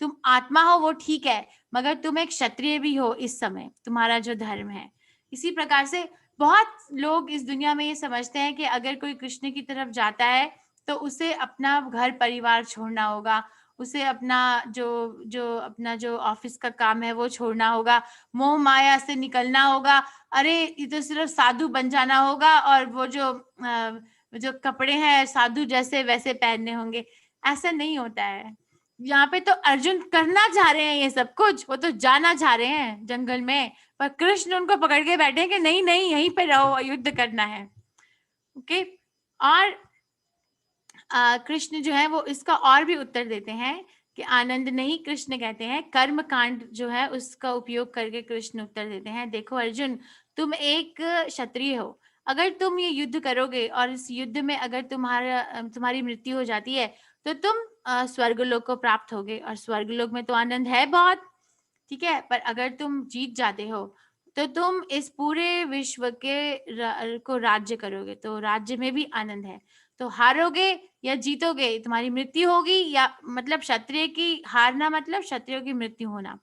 तुम आत्मा हो वो ठीक है, मगर तुम एक क्षत्रिय भी हो इस समय, तुम्हारा जो धर्म है। इसी प्रकार से बहुत लोग इस दुनिया में ये समझते हैं कि अगर कोई कृष्ण की तरफ जाता है तो उसे अपना घर परिवार छोड़ना होगा, उसे अपना जो ऑफिस का काम है वो छोड़ना होगा, मोह माया से निकलना होगा, अरे ये तो सिर्फ साधु बन जाना होगा और वो जो कपड़े हैं साधु जैसे वैसे पहनने होंगे। ऐसा नहीं होता है। यहाँ पे तो अर्जुन करना चाह रहे हैं ये सब कुछ, वो तो जाना चाह रहे हैं जंगल में, पर कृष्ण उनको पकड़ के बैठे हैं कि नहीं नहीं यहीं पे रहो, युद्ध करना है। ओके। और कृष्ण जो है वो इसका और भी उत्तर देते हैं कि आनंद नहीं, कृष्ण कहते हैं कर्म कांड जो है उसका उपयोग करके कृष्ण उत्तर देते हैं, देखो अर्जुन तुम एक क्षत्रिय हो, अगर तुम ये युद्ध करोगे और इस युद्ध में अगर तुम्हारी मृत्यु हो जाती है तो तुम स्वर्गलोक को प्राप्त होगे, और स्वर्गलोक में तो आनंद है बहुत, ठीक है। पर अगर तुम जीत जाते हो तो तुम इस पूरे विश्व को राज्य करोगे, तो राज्य में भी आनंद है। तो हारोगे या जीतोगे तुम्हारी मृत्यु होगी, या मतलब क्षत्रिय की हारना मतलब क्षत्रियों की मृत्यु होना।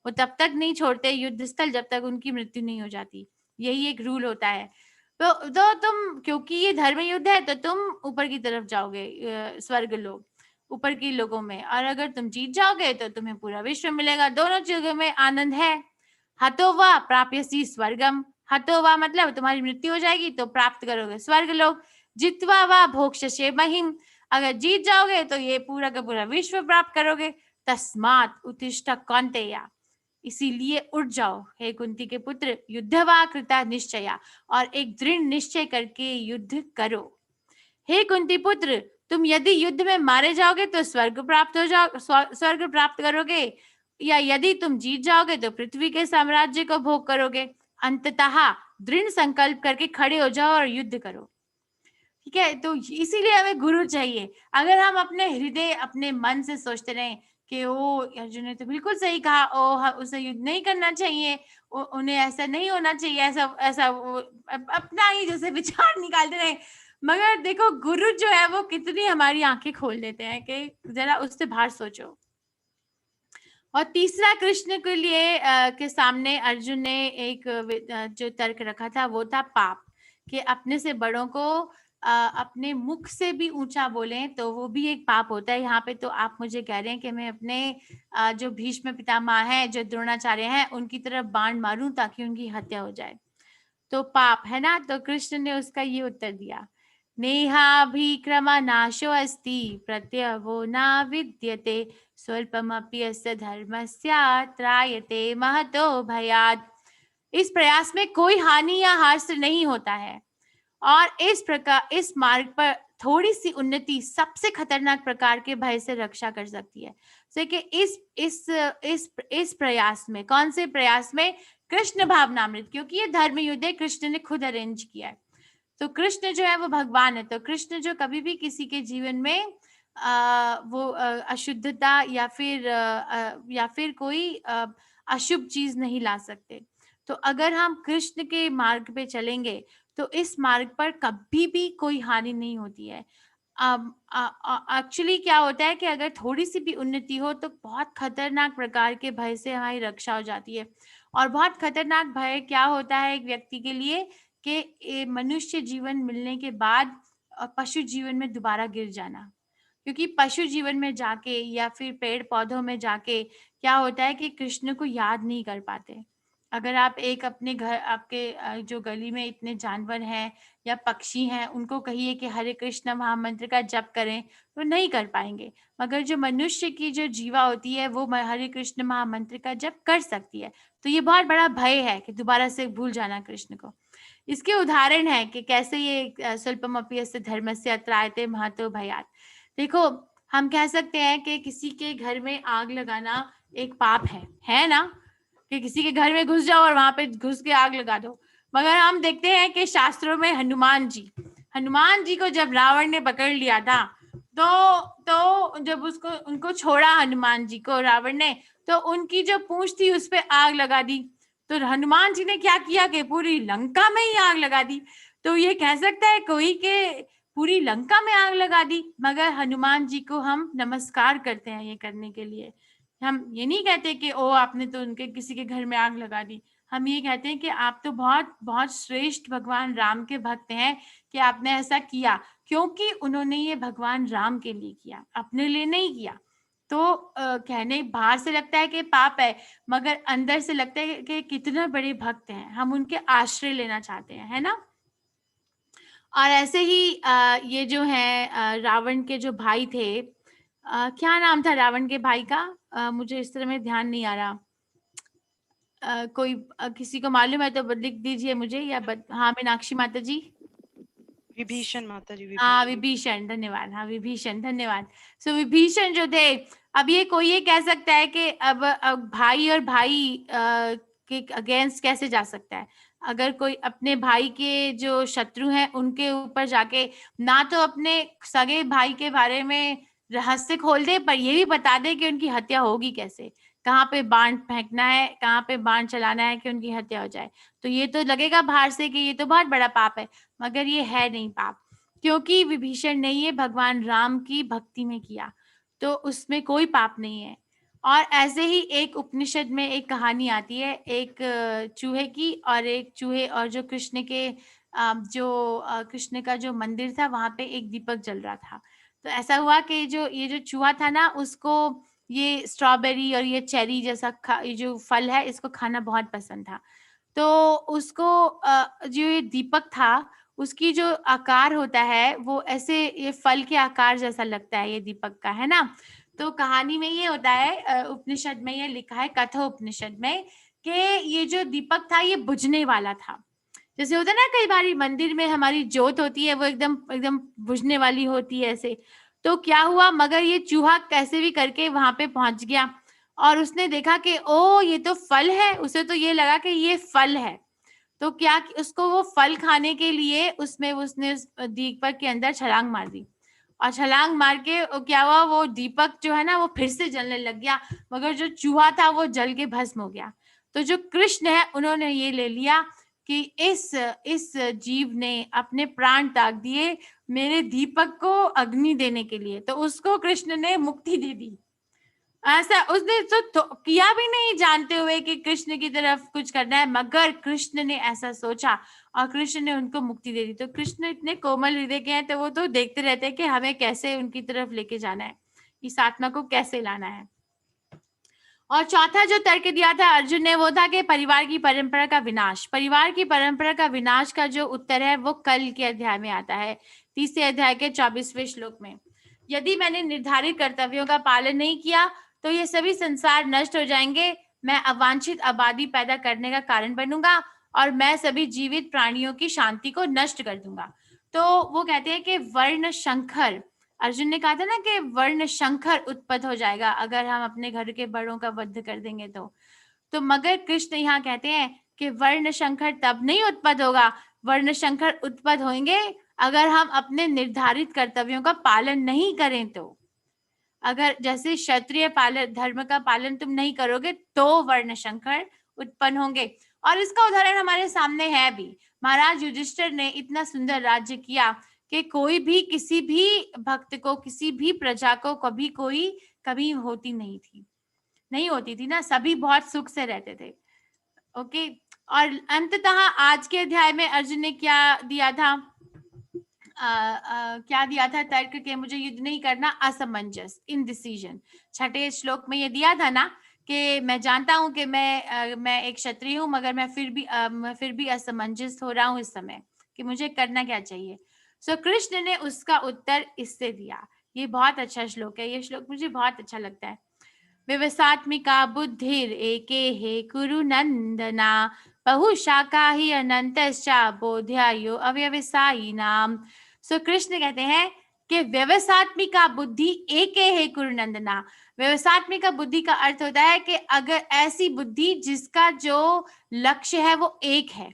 वो तब तक नहीं छोड़ते युद्ध स्थल जब तक उनकी मृत्यु नहीं हो जाती, यही एक रूल होता है। तो तुम, क्योंकि ये धर्म युद्ध है तो तुम ऊपर की तरफ जाओगे, स्वर्ग लोग ऊपर के लोगों में, और अगर तुम जीत जाओगे तो तुम्हें पूरा विश्व मिलेगा, दोनों जगह में आनंद है। हतो वा प्राप्यसी स्वर्गम, हतो वा मतलब तुम्हारी मृत्यु हो जाएगी तो प्राप्त करोगे स्वर्ग लोग, जित्वा वा भोक्ष्यसे महिम, अगर जीत जाओगे तो ये पूरा का पूरा विश्व प्राप्त करोगे। तस्मात् उत्तिष्ठ कौन्तेय, इसीलिए उठ जाओ हे कुंती के पुत्र, युद्धवा कृता निश्चया, और एक दृढ़ निश्चय करके युद्ध करो। हे कुंती पुत्र, तुम यदि युद्ध में मारे जाओगे तो स्वर्ग प्राप्त करोगे, या यदि तुम जीत जाओगे तो पृथ्वी के साम्राज्य को भोग करोगे। अंततः दृढ़ संकल्प करके खड़े हो जाओ और युद्ध करो, ठीक है। तो इसीलिए हमें गुरु चाहिए। अगर हम अपने हृदय अपने मन से सोचते रहे कि ओ अर्जुन ने तो बिल्कुल सही कहा, उसे युद्ध नहीं करना चाहिए, उन्हें ऐसा नहीं होना चाहिए, ऐसा ऐसा अपना ही जैसे विचार निकालते रहे, मगर देखो गुरु जो है वो कितनी हमारी आंखें खोल देते हैं कि जरा उससे बाहर सोचो। और तीसरा कृष्ण के लिए के सामने अर्जुन ने एक जो तर्क रखा था वो था पाप, कि अपने से बड़ों को अपने मुख से भी ऊंचा बोलें तो वो भी एक पाप होता है। यहाँ पे तो आप मुझे कह रहे हैं कि मैं अपने जो भीष्म पितामह हैं, जो द्रोणाचार्य हैं, उनकी तरफ बाण मारूं ताकि उनकी हत्या हो जाए, तो पाप है ना। तो कृष्ण ने उसका ये उत्तर दिया, नेहाभिक्रमा नाशो अस्ति प्रत्यवो न विद्यते स्वल्पमपि अस्य धर्मस्य त्रायते महतो भयात्। इस प्रयास में कोई हानि या हार्स नहीं होता है, और इस मार्ग पर थोड़ी सी उन्नति सबसे खतरनाक प्रकार के भय से रक्षा कर सकती है। सो कि इस प्रयास में, कौन से प्रयास में, कृष्ण भावनामृत, क्योंकि ये धर्म युद्ध है, कृष्ण ने खुद अरेंज किया है। तो कृष्ण जो है वो भगवान है, तो कृष्ण जो कभी भी किसी के जीवन में वो अशुद्धता या फिर कोई अशुभ चीज नहीं ला सकते। तो अगर हम कृष्ण के मार्ग पे चलेंगे तो इस मार्ग पर कभी भी कोई हानि नहीं होती है। एक्चुअली क्या होता है कि अगर थोड़ी सी भी उन्नति हो तो बहुत खतरनाक प्रकार के भय से हमारी रक्षा हो जाती है। और बहुत खतरनाक भय क्या होता है एक व्यक्ति के लिए, कि मनुष्य जीवन मिलने के बाद पशु जीवन में दोबारा गिर जाना। क्योंकि पशु जीवन में जाके या फिर पेड़ पौधों में जाके क्या होता है कि कृष्ण को याद नहीं कर पाते। अगर आप एक अपने घर, आपके जो गली में इतने जानवर हैं या पक्षी हैं, उनको कहिए कि हरे कृष्ण महामंत्र का जप करें तो नहीं कर पाएंगे, मगर जो मनुष्य की जो जीवा होती है वो हरे कृष्ण महामंत्र का जप कर सकती है। तो ये बहुत बड़ा भय है कि दोबारा से भूल जाना कृष्ण को। इसके उदाहरण है कि कैसे ये स्वल्पमपि अस्य धर्मस्य त्रायते महतो भयात्। देखो, हम कह सकते हैं कि किसी के घर में आग लगाना एक पाप है ना, कि किसी के घर में घुस जाओ और वहां पे घुस के आग लगा दो। मगर हम देखते हैं कि शास्त्रों में हनुमान जी को जब रावण ने पकड़ लिया था तो जब उनको छोड़ा हनुमान जी को रावण ने, तो उनकी जो पूंछ थी उस पर आग लगा दी। तो हनुमान जी ने क्या किया कि पूरी लंका में ही आग लगा दी। तो ये कह सकता है कोई कि पूरी लंका में आग लगा दी, मगर हनुमान जी को हम नमस्कार करते हैं ये करने के लिए। हम ये नहीं कहते कि ओ आपने तो उनके किसी के घर में आग लगा दी। हम ये कहते हैं कि आप तो बहुत बहुत श्रेष्ठ भगवान राम के भक्त हैं कि आपने ऐसा किया, क्योंकि उन्होंने ये भगवान राम के लिए किया, अपने लिए नहीं किया। तो कहने बाहर से लगता है कि पाप है, मगर अंदर से लगता है कि कितना बड़े भक्त हैं, हम उनके आश्रय लेना चाहते हैं, है ना। और ऐसे ही ये जो है रावण के जो भाई थे, क्या नाम था रावण के भाई का, मुझे इस तरह में ध्यान नहीं आ रहा। कोई किसी को मालूम है तो लिख दीजिए मुझे, या हाँ मीनाक्षी माता जी। विभीषण माता जी। हाँ विभीषण, धन्यवाद। हाँ विभीषण, धन्यवाद। सो विभीषण जो थे, अब ये कोई ये कह सकता है कि अब भाई और भाई के अगेंस्ट कैसे जा सकता है। अगर कोई अपने भाई के जो शत्रु हैं उनके ऊपर जाके ना तो अपने सगे भाई के बारे में रहस्य खोल दे, पर ये भी बता दे कि उनकी हत्या होगी कैसे, कहाँ पे बाण फेंकना है, कहाँ पे बाण चलाना है कि उनकी हत्या हो जाए। तो ये तो लगेगा बाहर से कि ये तो बहुत बड़ा पाप है, मगर ये है नहीं पाप, क्योंकि विभीषण ने ये भगवान राम की भक्ति में किया, तो उसमें कोई पाप नहीं है। और ऐसे ही एक उपनिषद में एक कहानी आती है, एक चूहे की, और एक चूहे और जो कृष्ण के कृष्ण का जो मंदिर था वहां पे एक दीपक जल रहा था। तो ऐसा हुआ कि ये जो चूहा था ना, उसको ये स्ट्रॉबेरी और ये चेरी जैसा ये जो फल है इसको खाना बहुत पसंद था। तो उसको जो ये दीपक था उसकी जो आकार होता है वो ऐसे ये फल के आकार जैसा लगता है ये दीपक का, है ना। तो कहानी में ये होता है, उपनिषद में ये लिखा है, कठोर उपनिषद में, कि ये जो दीपक था ये बुझने वाला था। जैसे होता है ना कई बार मंदिर में हमारी जोत होती है वो एकदम एकदम बुझने वाली होती है ऐसे। तो क्या हुआ, मगर ये चूहा कैसे भी करके वहां पे पहुंच गया और उसने देखा कि ओ ये तो फल है। उसे तो ये लगा कि ये फल है, तो क्या उसको वो फल खाने के लिए उसने उस दीपक के अंदर छलांग मार दी, और छलांग मार के क्या हुआ, वो दीपक जो है ना वो फिर से जलने लग गया, मगर जो चूहा था वो जल के भस्म हो गया। तो जो कृष्ण है उन्होंने ये ले लिया कि इस जीव ने अपने प्राण त्याग दिए मेरे दीपक को अग्नि देने के लिए, तो उसको कृष्ण ने मुक्ति दे दी। ऐसा उसने तो किया भी नहीं जानते हुए कि कृष्ण की तरफ कुछ करना है, मगर कृष्ण ने ऐसा सोचा और कृष्ण ने उनको मुक्ति दे दी। तो कृष्ण इतने कोमल हृदय के हैं, तो वो तो देखते रहते हैं कि हमें कैसे उनकी तरफ लेके जाना है, इस आत्मा को कैसे लाना है। और चौथा जो तर्क दिया था अर्जुन ने वो था कि परिवार की परंपरा का विनाश। परिवार की परंपरा का विनाश का जो उत्तर है वो कल के अध्याय में आता है, 30वें अध्याय के 24वें श्लोक में। यदि मैंने निर्धारित कर्तव्यों का पालन नहीं किया तो ये सभी संसार नष्ट हो जाएंगे, मैं अवांछित आबादी पैदा करने का कारण बनूंगा और मैं सभी जीवित प्राणियों की शांति को नष्ट कर दूंगा। तो वो कहते हैं कि वर्ण शंकर, अर्जुन ने कहा था ना कि वर्ण शंकर उत्पन्न हो जाएगा अगर हम अपने घर के बड़ों का वध कर देंगे तो मगर कृष्ण यहाँ कहते हैं कि वर्ण शंकर तब नहीं उत्पन्न होगा, वर्ण शंकर उत्पन्न होंगे अगर हम अपने निर्धारित कर्तव्यों का पालन नहीं करें। तो अगर जैसे क्षत्रिय पालन धर्म का पालन तुम नहीं करोगे तो वर्ण शंकर उत्पन्न होंगे। और इसका उदाहरण हमारे सामने है भी। महाराज युधिष्ठिर ने इतना सुंदर राज्य किया कि कोई भी किसी भी भक्त को, किसी भी प्रजा को कभी कोई कभी होती थी ना, सभी बहुत सुख से रहते थे। ओके, और अंततः आज के अध्याय में अर्जुन ने क्या दिया था, क्या दिया था तर्क के मुझे युद्ध नहीं करना, असमंजस, इनडिसीजन। 6ठे श्लोक में ये दिया था ना कि मैं जानता हूं कि मैं एक क्षत्रिय हूं, मगर मैं फिर भी असमंजस हो रहा हूं इस समय कि मुझे करना क्या चाहिए। सो कृष्ण ने उसका उत्तर इससे दिया। ये बहुत अच्छा श्लोक है, ये श्लोक मुझे बहुत अच्छा लगता है। व्यवसात्मिका बुद्धिर एके हे कुरु नंदना बहुशाखा ही अनंतश्चा बोध्यायो अव्यवसायी नाम। सो कृष्ण कहते हैं कि व्यवसात्मिका बुद्धि एके हे कुरु नंदना। व्यवसात्मिका बुद्धि का अर्थ होता है कि अगर ऐसी बुद्धि जिसका जो लक्ष्य है वो एक है।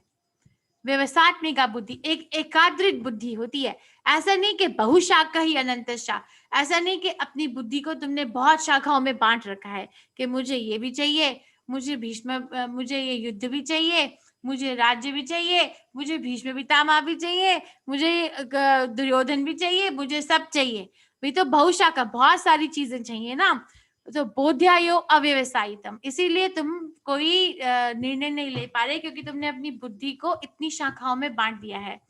व्यवसात्मिका बुद्धि एक एकाग्रित बुद्धि होती है। ऐसा नहीं कि बहुशाखा ही अनंतशा, ऐसा नहीं कि अपनी बुद्धि को तुमने बहुत शाखाओं में बांट रखा है कि मुझे ये भी चाहिए, मुझे मुझे ये युद्ध भी चाहिए, मुझे राज्य भी चाहिए, मुझे भीष्म पितामह भी चाहिए, मुझे दुर्योधन भी चाहिए, मुझे सब चाहिए। भी तो बहुशाखा, बहुत सारी चीजें चाहिए ना। तो बोध्यायो अव्यवसायितम, इसीलिए तुम कोई निर्णय नहीं ले पा रहे क्योंकि तुमने अपनी बुद्धि को इतनी शाखाओं में बांट दिया है।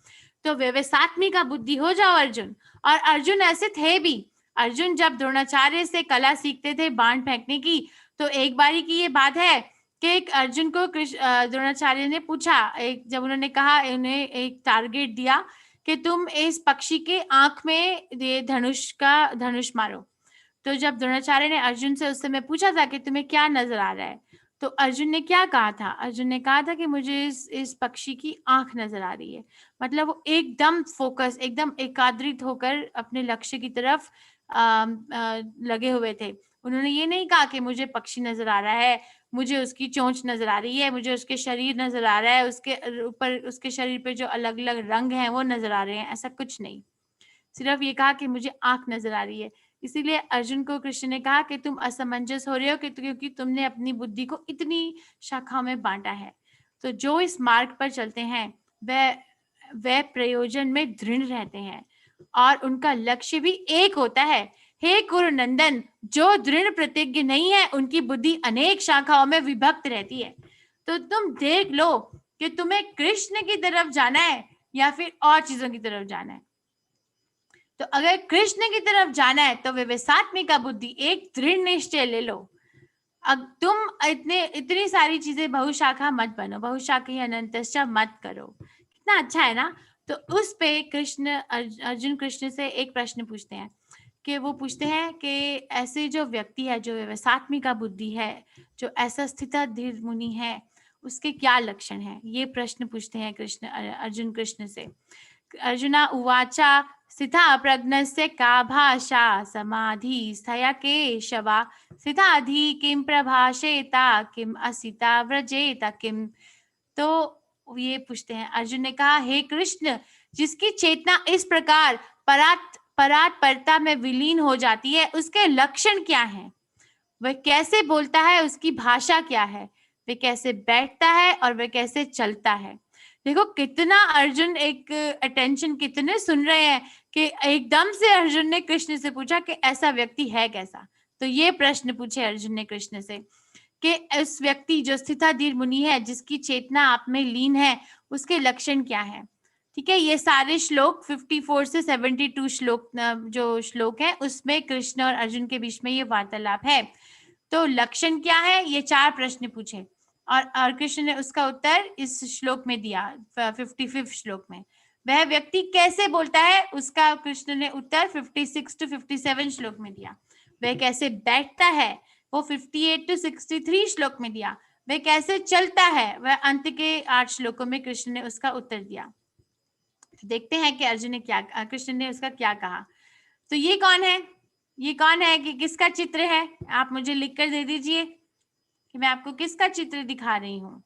तो व्यवसात्मिका बुद्धि हो जाओ अर्जुन। और अर्जुन ऐसे थे भी। अर्जुन जब द्रोणाचार्य से कला सीखते थे बाण फेंकने की, तो एक बारी की ये बात है कि एक अर्जुन को द्रोणाचार्य ने पूछा, एक जब उन्होंने कहा, उन्हें एक टारगेट दिया कि तुम इस पक्षी के आंख में ये धनुष मारो। तो जब द्रोणाचार्य ने अर्जुन से उस समय पूछा था कि तुम्हें क्या नजर आ रहा है, तो अर्जुन ने क्या कहा था? अर्जुन ने कहा था कि मुझे इस पक्षी की आंख नजर आ रही है। मतलब वो एकदम फोकस, एकदम एकाग्रित होकर अपने लक्ष्य की तरफ लगे हुए थे। उन्होंने ये नहीं कहा कि मुझे पक्षी नजर आ रहा है, मुझे उसकी चोंच नजर आ रही है, मुझे उसके शरीर नजर आ रहा है, उसके ऊपर उसके शरीर पे जो अलग अलग रंग हैं वो नजर आ रहे हैं, ऐसा कुछ नहीं। सिर्फ ये कहा कि मुझे आंख नजर आ रही है। इसीलिए अर्जुन को कृष्ण ने कहा कि तुम असमंजस हो रहे हो क्योंकि तुमने अपनी बुद्धि को इतनी शाखा में बांटा है। तो जो इस मार्ग पर चलते हैं वह प्रयोजन में दृढ़ रहते हैं और उनका लक्ष्य भी एक होता है। हे कुरु नंदन, जो दृढ़ प्रतिज्ञ नहीं है उनकी बुद्धि अनेक शाखाओं में विभक्त रहती है। तो तुम देख लो कि तुम्हें कृष्ण की तरफ जाना है या फिर और चीजों की तरफ जाना है। तो अगर कृष्ण की तरफ जाना है तो व्यवसात्मिका बुद्धि, एक दृढ़ निश्चय ले लो। अब तुम इतनी सारी चीजें बहुशाखा मत बनो, बहुशाखी अनंतश्च मत करो। कितना अच्छा है ना। तो उस पे अर्जुन कृष्ण से एक प्रश्न पूछते हैं कि वो पूछते हैं कि ऐसे जो व्यक्ति है जो व्यवसात्मिका बुद्धि है, जो ऐसा स्थिता धीर मुनि है, उसके क्या लक्षण है, ये प्रश्न पूछते हैं अर्जुन कृष्ण से। अर्जुना उवाचा स्थिता प्रज्ञस्य का भाषा समाधि स्थया केशवा स्थिताधि किम प्रभाषेता किम असिता व्रजेता किम। तो ये पूछते हैं, अर्जुन ने कहा, हे कृष्ण, जिसकी चेतना इस प्रकार परात्परता में विलीन हो जाती है, उसके लक्षण क्या हैं? वह कैसे बोलता है, उसकी भाषा क्या है, वह कैसे बैठता है और वह कैसे चलता है। देखो कितना अर्जुन एक अटेंशन, कितने सुन रहे हैं कि एकदम से अर्जुन ने कृष्ण से पूछा कि ऐसा व्यक्ति है कैसा। तो ये प्रश्न पूछे अर्जुन ने कृष्ण से कि उस व्यक्ति जो स्थिताधीर मुनि है, जिसकी चेतना आप में लीन है, उसके लक्षण क्या है। ठीक है, ये सारे श्लोक 54 से 72 श्लोक जो श्लोक है उसमें कृष्ण और अर्जुन के बीच में ये वार्तालाप है। तो लक्षण क्या है, ये 4 प्रश्न पूछे और कृष्ण ने उसका उत्तर इस श्लोक में दिया, 55 श्लोक में। वह व्यक्ति कैसे बोलता है, उसका कृष्ण ने उत्तर 56 to 57 श्लोक में दिया। वह कैसे बैठता है, वो 58 to 63 श्लोक में दिया। वह कैसे चलता है, वह अंत के 8 श्लोकों में कृष्ण ने उसका उत्तर दिया। तो देखते हैं कि कृष्ण ने उसका क्या कहा। तो ये कौन है, ये कौन है, कि किसका चित्र है? आप मुझे लिखकर दे दीजिए कि मैं आपको किसका चित्र दिखा रही हूँ।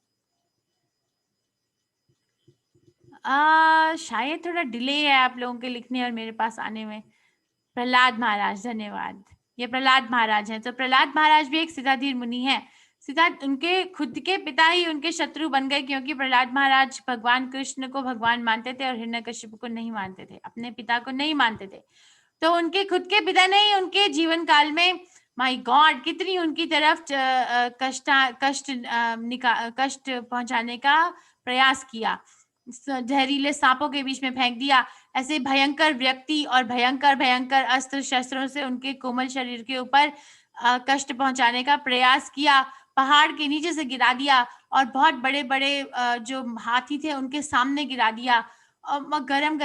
शायद थोड़ा डिले है आप लोगों के लिखने और मेरे पास आने में। प्रहलाद महाराज, धन्यवाद। ये प्रहलाद महाराज हैं। तो प्रहलाद महाराज भी एक स्थिताधीर मुनि है। उनके खुद के पिता ही उनके शत्रु बन गए क्योंकि प्रहलाद महाराज भगवान कृष्ण को भगवान मानते थे और हिरण्यकशिपु को नहीं मानते थे, अपने पिता को नहीं मानते थे। तो उनके खुद के पिता ने ही उनके जीवन काल में, माय गॉड, कितनी उनकी तरफ कष्ट पहुंचाने का प्रयास किया। जहरीले सांपों के बीच में फेंक दिया। ऐसे भयंकर व्यक्ति और भयंकर अस्त्र शस्त्रों से उनके कोमल शरीर के ऊपर कष्ट पहुंचाने का प्रयास किया। पहाड़ के नीचे से गिरा दिया और बहुत बड़े बड़े जो हाथी थे उनके सामने गिरा दिया और गरम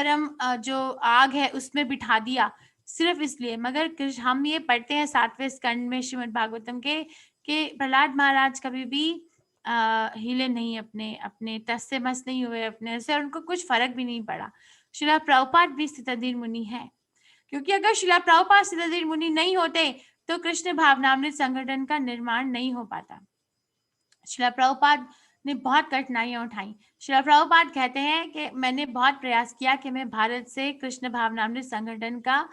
जो आग है उसमें बिठा दिया, सिर्फ इसलिए। मगर हम ये पढ़ते हैं 7वें स्कंद में श्रीमद् भागवतम के कि प्रहलाद महाराज कभी भी हिले नहीं, अपने तस से मस नहीं हुए अपने से, और उनको कुछ फर्क भी नहीं पड़ा। श्रीला प्रभुपाद भी स्थिताधीर मुनि है, क्योंकि अगर श्रीला प्रभुपाद स्थिताधीर मुनि नहीं होते तो कृष्ण भावनामृत संगठन का निर्माण नहीं हो पाता। श्रीला प्रभुपाद ने बहुत कठिनाइयां उठाई। श्रीला प्रभुपाद कहते हैं कि मैंने बहुत प्रयास किया कि मैं भारत से कृष्ण भावनामृत संगठन का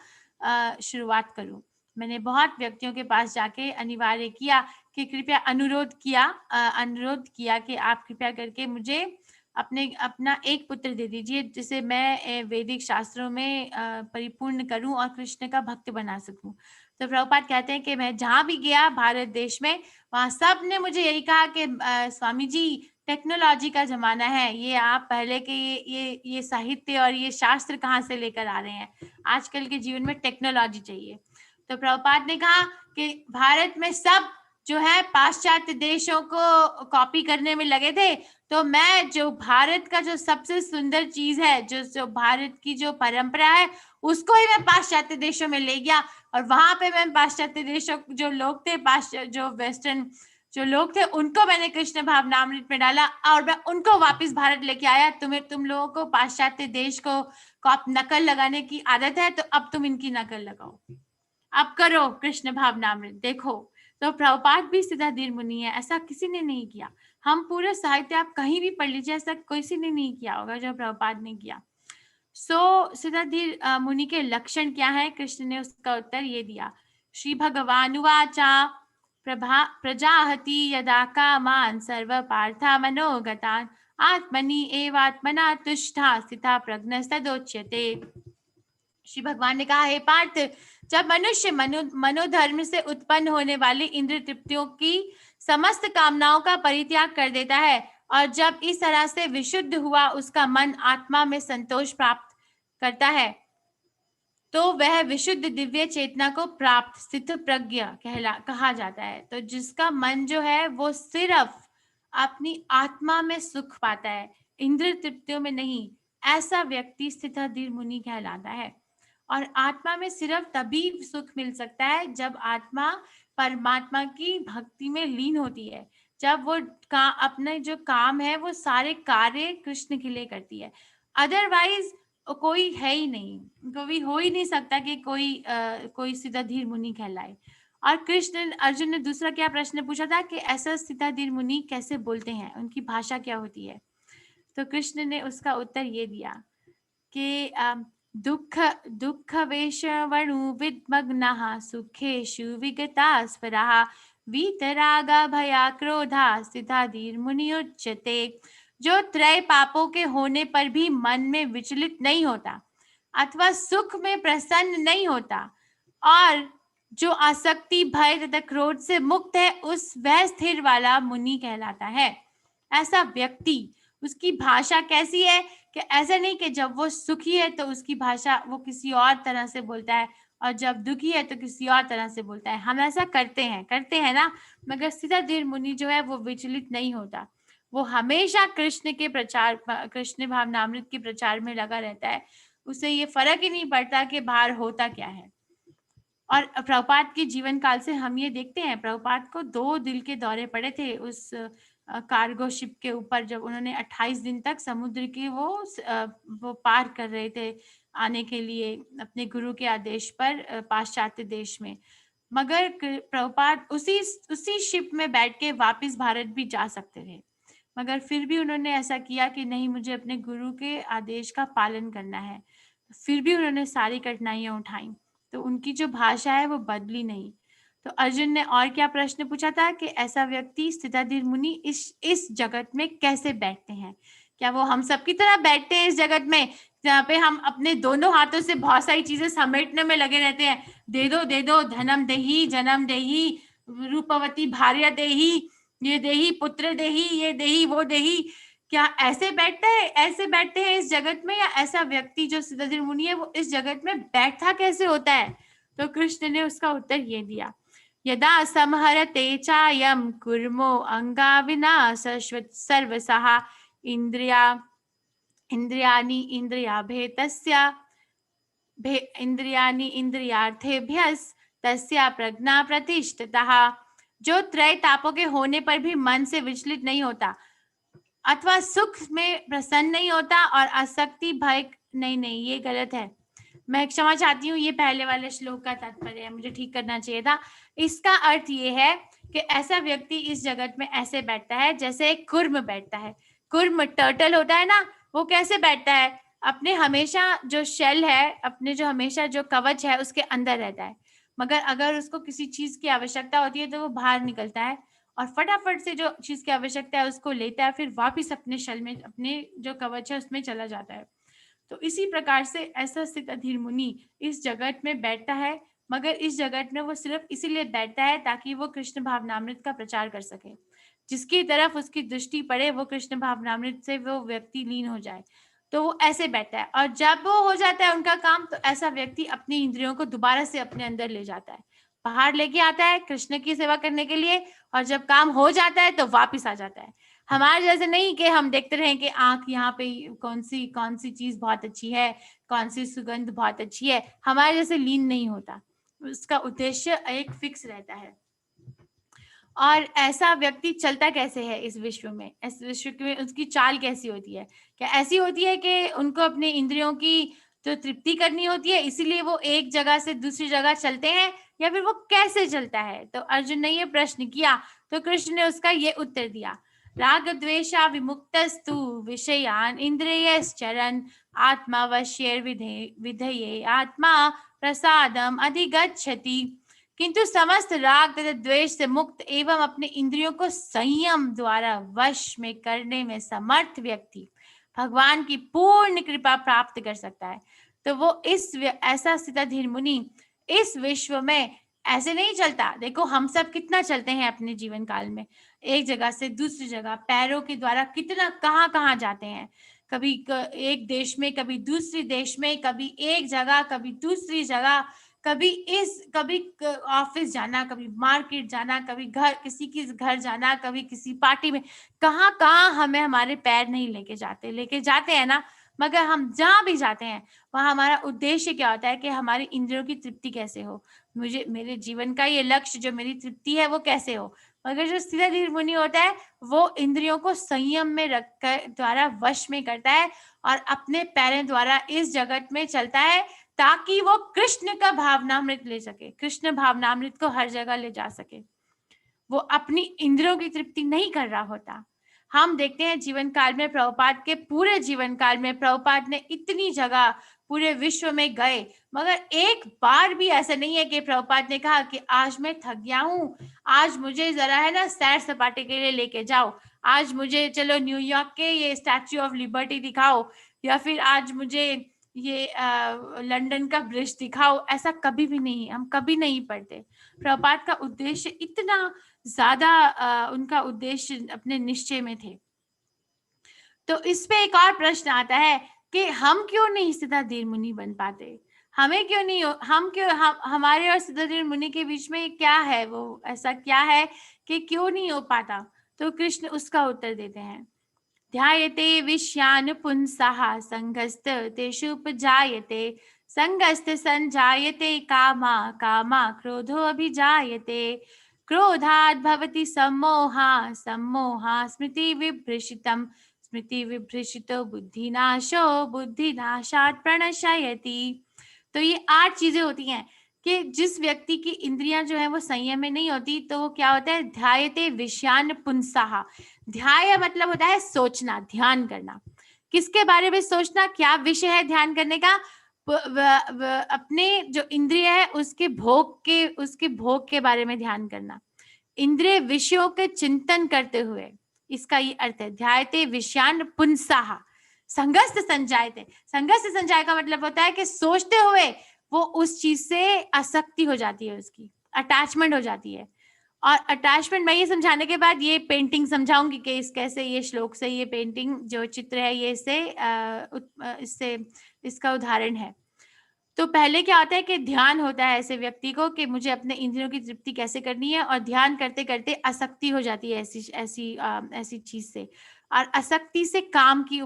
शुरुआत करूं। मैंने बहुत व्यक्तियों के पास जाके अनिवार्य किया कि कृपया अनुरोध किया कि आप कृपया करके मुझे अपना एक पुत्र दे दीजिए जिसे मैं वैदिक शास्त्रों में परिपूर्ण करूं और कृष्ण का भक्त बना सकूं। तो प्रभुपाद कहते हैं कि मैं जहां भी गया भारत देश में, वहां सब ने मुझे यही कहा कि स्वामी जी टेक्नोलॉजी का जमाना है, ये आप पहले के ये साहित्य और ये शास्त्र कहाँ से लेकर आ रहे हैं, आजकल के जीवन में टेक्नोलॉजी चाहिए। तो प्रभुपाद ने कहा कि भारत में सब जो है पाश्चात्य देशों को कॉपी करने में लगे थे, तो मैं जो भारत का जो सबसे सुंदर चीज है, जो भारत की जो परंपरा है, उसको ही मैं पाश्चात्य देशों में ले गया, और वहां पे मैं पाश्चात्य देशों जो लोग थे, जो वेस्टर्न जो लोग थे, उनको मैंने कृष्ण भावनामृत में डाला और मैं उनको वापस भारत लेके आया। तुम लोगों को पाश्चात्य देश को नकल लगाने की आदत है, तो अब तुम इनकी नकल लगाओ, अब करो कृष्ण भावनामृत, देखो। तो प्रभुपाद भी सिद्धाधीर मुनि है, ऐसा किसी ने नहीं किया। हम पूरे साहित्य आप कहीं भी पढ़ लीजिए, ऐसा किसी ने नहीं किया होगा जो प्रभुपाद ने किया। सिद्धाधीर मुनि के लक्षण क्या है, कृष्ण ने उसका उत्तर ये दिया। श्री भगवानुवाचा प्रजाहति यदा कामान सर्व पार्था मनोगतान आत्मनि एवात्मना तुष्टा स्थिता प्रज्ञस्तदोच्यते। श्री भगवान ने कहा, हे पार्थ, जब मनुष्य मनोधर्म से उत्पन्न होने वाली इंद्र तृप्तियों की समस्त कामनाओं का परित्याग कर देता है और जब इस तरह से विशुद्ध हुआ उसका मन आत्मा में संतोष प्राप्त करता है, तो वह विशुद्ध दिव्य चेतना को प्राप्त स्थित प्रज्ञ कहा जाता है। तो जिसका मन जो है वो सिर्फ अपनी आत्मा में सुख पाता है, इंद्र तृप्तियों में नहीं, ऐसा व्यक्ति स्थिताधीर मुनि कहलाता है। और आत्मा में सिर्फ तभी सुख मिल सकता है जब आत्मा परमात्मा की भक्ति में लीन होती है, जब वो अपने जो काम है वो सारे कार्य कृष्ण के लिए करती है। अदरवाइज कोई है ही नहीं, कोई हो ही नहीं सकता कि कोई सिद्धाधीर मुनि कहलाए। और अर्जुन ने दूसरा क्या प्रश्न पूछा था कि ऐसा सिद्धाधीर मुनि कैसे बोलते हैं, उनकी भाषा क्या होती है। तो कृष्ण ने उसका उत्तर ये दिया कि दुख वेशवणु विद्मग्नः सुखेषु विगतास्परः वीतरागा भया क्रोधा सिद्धाधीर मुनियुच्यते। जो त्रय पापों के होने पर भी मन में विचलित नहीं होता अथवा सुख में प्रसन्न नहीं होता और जो आसक्ति भय तथा क्रोध से मुक्त है, वह स्थिर वाला मुनि कहलाता है। ऐसा व्यक्ति, उसकी भाषा कैसी है कि ऐसा नहीं कि जब वो सुखी है तो उसकी भाषा वो किसी और तरह से बोलता है और जब दुखी है तो किसी और तरह से बोलता है। हम ऐसा करते हैं ना, मगर सिद्धाधीर मुनि जो है वो विचलित नहीं होता, वो हमेशा कृष्ण के प्रचार, कृष्ण भावनामृत के प्रचार में लगा रहता है। उसे ये फर्क ही नहीं पड़ता कि बाहर होता क्या है। और प्रभुपाद के जीवन काल से हम ये देखते हैं, प्रभुपाद को 2 दिल के दौरे पड़े थे उस कार्गो शिप के ऊपर, जब उन्होंने 28 दिन तक समुद्र के वो पार कर रहे थे आने के लिए अपने गुरु के आदेश पर पाश्चात्य देश में। मगर प्रभुपाद उसी शिप में बैठ के वापस भारत भी जा सकते थे, मगर फिर भी उन्होंने ऐसा किया कि नहीं, मुझे अपने गुरु के आदेश का पालन करना है। फिर भी उन्होंने सारी कठिनाइयां उठाई, तो उनकी जो भाषा है वो बदली नहीं। तो अर्जुन ने और क्या प्रश्न पूछा था कि ऐसा व्यक्ति स्थिताधीर मुनि इस जगत में कैसे बैठते हैं। क्या वो हम सबकी तरह बैठते हैं इस जगत में, जहाँ पे हम अपने दोनों हाथों से बहुत सारी चीजें समेटने में लगे रहते हैं, दे दो धनम देही, जन्म देही, रूपवती भार्या देही, ये देही, पुत्र देही, ये देही, वो देही। क्या ऐसे बैठते हैं इस जगत में, या ऐसा व्यक्ति जो सिद्धाधीर मुनि है वो इस जगत में बैठता कैसे होता है। तो कृष्ण ने उसका उत्तर ये दिया, यदा संहरते चायम कुर्मो अंगा विनाश सर्वसहा इंद्रियाणि इंद्रियार्थेभ्यस् तस्या प्रज्ञा प्रतिष्ठितः। जो त्रय तापों के होने पर भी मन से विचलित नहीं होता अथवा सुख में प्रसन्न नहीं होता और आसक्ति भय नहीं, ये गलत है। मैं क्षमा चाहती हूँ, ये पहले वाले श्लोक का तात्पर्य है, मुझे ठीक करना चाहिए था। इसका अर्थ ये है कि ऐसा व्यक्ति इस जगत में ऐसे बैठता है जैसे एक कुर्म बैठता है। कुर्म टर्टल होता है ना, वो कैसे बैठता है, अपने हमेशा जो शेल है, अपने जो हमेशा जो कवच है उसके अंदर रहता है, मगर अगर उसको किसी चीज की आवश्यकता होती है तो वो बाहर निकलता है और फटाफट से जो चीज की आवश्यकता है उसको लेता है, फिर वापिस अपने शेल में, अपने जो कवच है उसमें चला जाता है। तो इसी प्रकार से ऐसा स्थिताधीर मुनि इस जगत में बैठता है मगर इस जगत में वो सिर्फ इसीलिए बैठता है ताकि वो कृष्ण भावनामृत का प्रचार कर सके। जिसकी तरफ उसकी दृष्टि पड़े वो कृष्ण भावनामृत से वो व्यक्ति लीन हो जाए, तो वो ऐसे बैठता है। और जब वो हो जाता है उनका काम, तो ऐसा व्यक्ति अपनी इंद्रियों को दोबारा से अपने अंदर ले जाता है, बाहर लेके आता है कृष्ण की सेवा करने के लिए, और जब काम हो जाता है तो वापिस आ जाता है। हमारे जैसे नहीं कि हम देखते रहें कि आंख यहाँ पे कौन सी चीज बहुत अच्छी है, कौन सी सुगंध बहुत अच्छी है, हमारे जैसे लीन नहीं होता। उसका उद्देश्य एक फिक्स रहता है। और ऐसा व्यक्ति चलता कैसे है इस विश्व में, इस विश्व में उसकी चाल कैसी होती है? क्या ऐसी होती है कि उनको अपने इंद्रियों की तो तृप्ति करनी होती है, इसीलिए वो एक जगह से दूसरी जगह चलते हैं, या फिर वो कैसे चलता है? तो अर्जुन ने ये प्रश्न किया, तो कृष्ण ने उसका ये उत्तर दिया, राग द्वेषा विमुक्तस्तु विषयान इंद्रियश्चरन् आत्मा वश्यैर विधये आत्मा प्रसादम अधिगच्छति। किंतु समस्त राग तथा द्वेष से मुक्त एवं अपने इंद्रियों को संयम द्वारा वश में करने में समर्थ व्यक्ति भगवान की पूर्ण कृपा प्राप्त कर सकता है। तो वो ऐसा स्थितधीर मुनि इस विश्व में ऐसे नहीं चलता। देखो हम सब कितना चलते हैं अपने जीवन काल में, एक जगह से दूसरी जगह पैरों के द्वारा कितना कहाँ कहाँ जाते हैं, कभी एक देश में, कभी दूसरी देश में, कभी एक जगह, कभी दूसरी जगह, कभी ऑफिस जाना, कभी मार्केट जाना, कभी घर किसी के घर जाना, कभी किसी पार्टी में, कहाँ कहाँ हमें हमारे पैर नहीं लेके जाते हैं ना। मगर हम जहाँ भी जाते हैं वहाँ हमारा उद्देश्य क्या होता है कि हमारी इंद्रियों की तृप्ति कैसे हो, मुझे मेरे जीवन का ये लक्ष्य जो मेरी तृप्ति है वो कैसे हो। मगर जो स्थितधीर मुनि होता है वो इंद्रियों को संयम में रखकर द्वारा वश में करता है और अपने पैरों द्वारा इस जगत में चलता है ताकि वो कृष्ण का भावनामृत ले सके, कृष्ण भावनामृत को हर जगह ले जा सके। वो अपनी इंद्रियों की तृप्ति नहीं कर रहा होता। हम देखते हैं जीवन काल में प्रभुपाद के पूरे जीवन काल में प्रभुपाद ने इतनी जगह पूरे विश्व में गए, मगर एक बार भी ऐसा नहीं है कि प्रभुपाद ने कहा कि आज मैं थक गया हूँ, आज मुझे जरा है ना सैर सपाटे के लिए लेके जाओ, आज मुझे चलो न्यूयॉर्क के ये स्टैच्यू ऑफ लिबर्टी दिखाओ, या फिर आज मुझे ये लंदन का ब्रिज दिखाओ। ऐसा कभी भी नहीं, हम कभी नहीं पढ़ते। प्रभुपाद का उद्देश्य इतना ज्यादा उनका उद्देश्य अपने निश्चय में थे। तो इस पे एक और प्रश्न आता है कि हम क्यों नहीं स्थितधीर मुनि बन पाते, हमें क्यों नहीं हमारे और स्थितधीर मुनि के बीच में क्या है, वो ऐसा क्या है कि क्यों नहीं हो पाता? तो कृष्ण उसका उत्तर देते हैं, ध्यायते विषयान पुंसः संगस्त तेषुपजायते संगस्त संजायते कामा कामा क्रोधो अभिजायते क्रोधात् भवति सम्मोहा सम्मोहा स्मृति विभ्रशितम् स्मृति विभ्रशितो बुद्धिनाशो बुद्धिनाशात् प्रणश्यति। तो ये 8 चीजें होती हैं कि जिस व्यक्ति की इंद्रियां जो है वो संयम में नहीं होती तो वो क्या होता है, ध्यायते विषयान पुंसः। ध्याय मतलब होता है सोचना, ध्यान करना। किसके बारे में सोचना, क्या विषय है ध्यान करने का? अपने जो इंद्रिय है उसके भोग के बारे में ध्यान करना, इंद्रिय विषयों के चिंतन करते हुए, इसका ये अर्थ है ध्यायते विषयान पुंसः। संगस्त संजायते, संगस्त संजाय का मतलब होता है कि सोचते हुए वो उस चीज से आसक्ति हो जाती है, उसकी अटैचमेंट हो जाती है। और अटैचमेंट मैं ये समझाने के बाद ये पेंटिंग समझाऊंगी कि इस कैसे ये श्लोक से ये पेंटिंग जो चित्र है ये इससे इसका उदाहरण है। तो पहले क्या होता है कि ध्यान होता है ऐसे व्यक्ति को कि मुझे अपने इंद्रियों की तृप्ति कैसे करनी है, और ध्यान करते करते आसक्ति हो जाती है ऐसी चीज से, और आसक्ति से काम की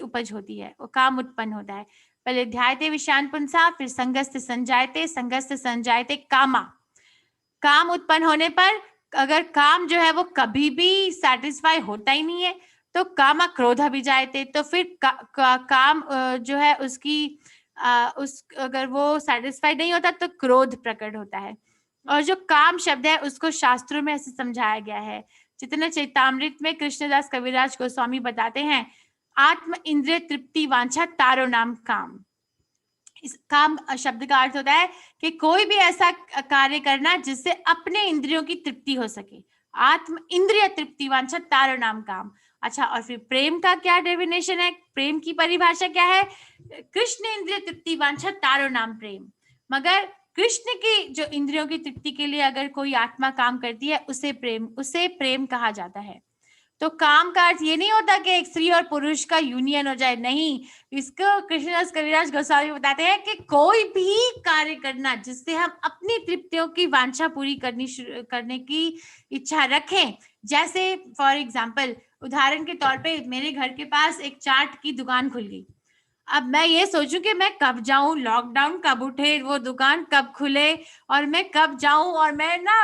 उपज होती है, वो काम उत्पन्न होता है। पहले ध्यायते विषयान पुंसः, फिर संगस्त संजायते कामा। काम उत्पन्न होने पर अगर काम जो है वो कभी भी सेटिस्फाई होता ही नहीं है तो कामा क्रोध भी जायते, तो फिर काम जो है उसकी अगर वो सेटिस्फाइड नहीं होता तो क्रोध प्रकट होता है। और जो काम शब्द है उसको शास्त्रों में ऐसे समझाया गया है। चैतन्य चैतामृत में कृष्णदास कविराज गोस्वामी बताते हैं, आत्म इंद्रिय तृप्ति वांछा तारो नाम काम। इस काम शब्द का अर्थ होता है कि कोई भी ऐसा कार्य करना जिससे अपने इंद्रियों की तृप्ति हो सके। आत्म इंद्रिय तृप्ति वांछा तारो नाम काम। अच्छा, और फिर प्रेम का क्या डेफिनेशन है, प्रेम की परिभाषा क्या है? कृष्ण इंद्रिय तृप्ति वांछा तारो नाम प्रेम। मगर कृष्ण की जो इंद्रियों की तृप्ति के लिए अगर कोई आत्मा काम करती है उसे प्रेम कहा जाता है। तो काम का अर्थ ये नहीं होता कि एक स्त्री और पुरुष का यूनियन हो जाए, नहीं। इसको कृष्णदास कविराज गोस्वामी बताते हैं कि कोई भी कार्य करना जिससे हम अपनी तृप्तियों की वांछा पूरी करने की इच्छा रखें, जैसे फॉर एग्जाम्पल, उदाहरण के तौर पे मेरे घर के पास एक चाट की दुकान खुल गई। अब मैं ये सोचूं कि मैं कब जाऊं, लॉकडाउन कब उठे, वो दुकान कब खुले, और मैं कब जाऊं, और मैं ना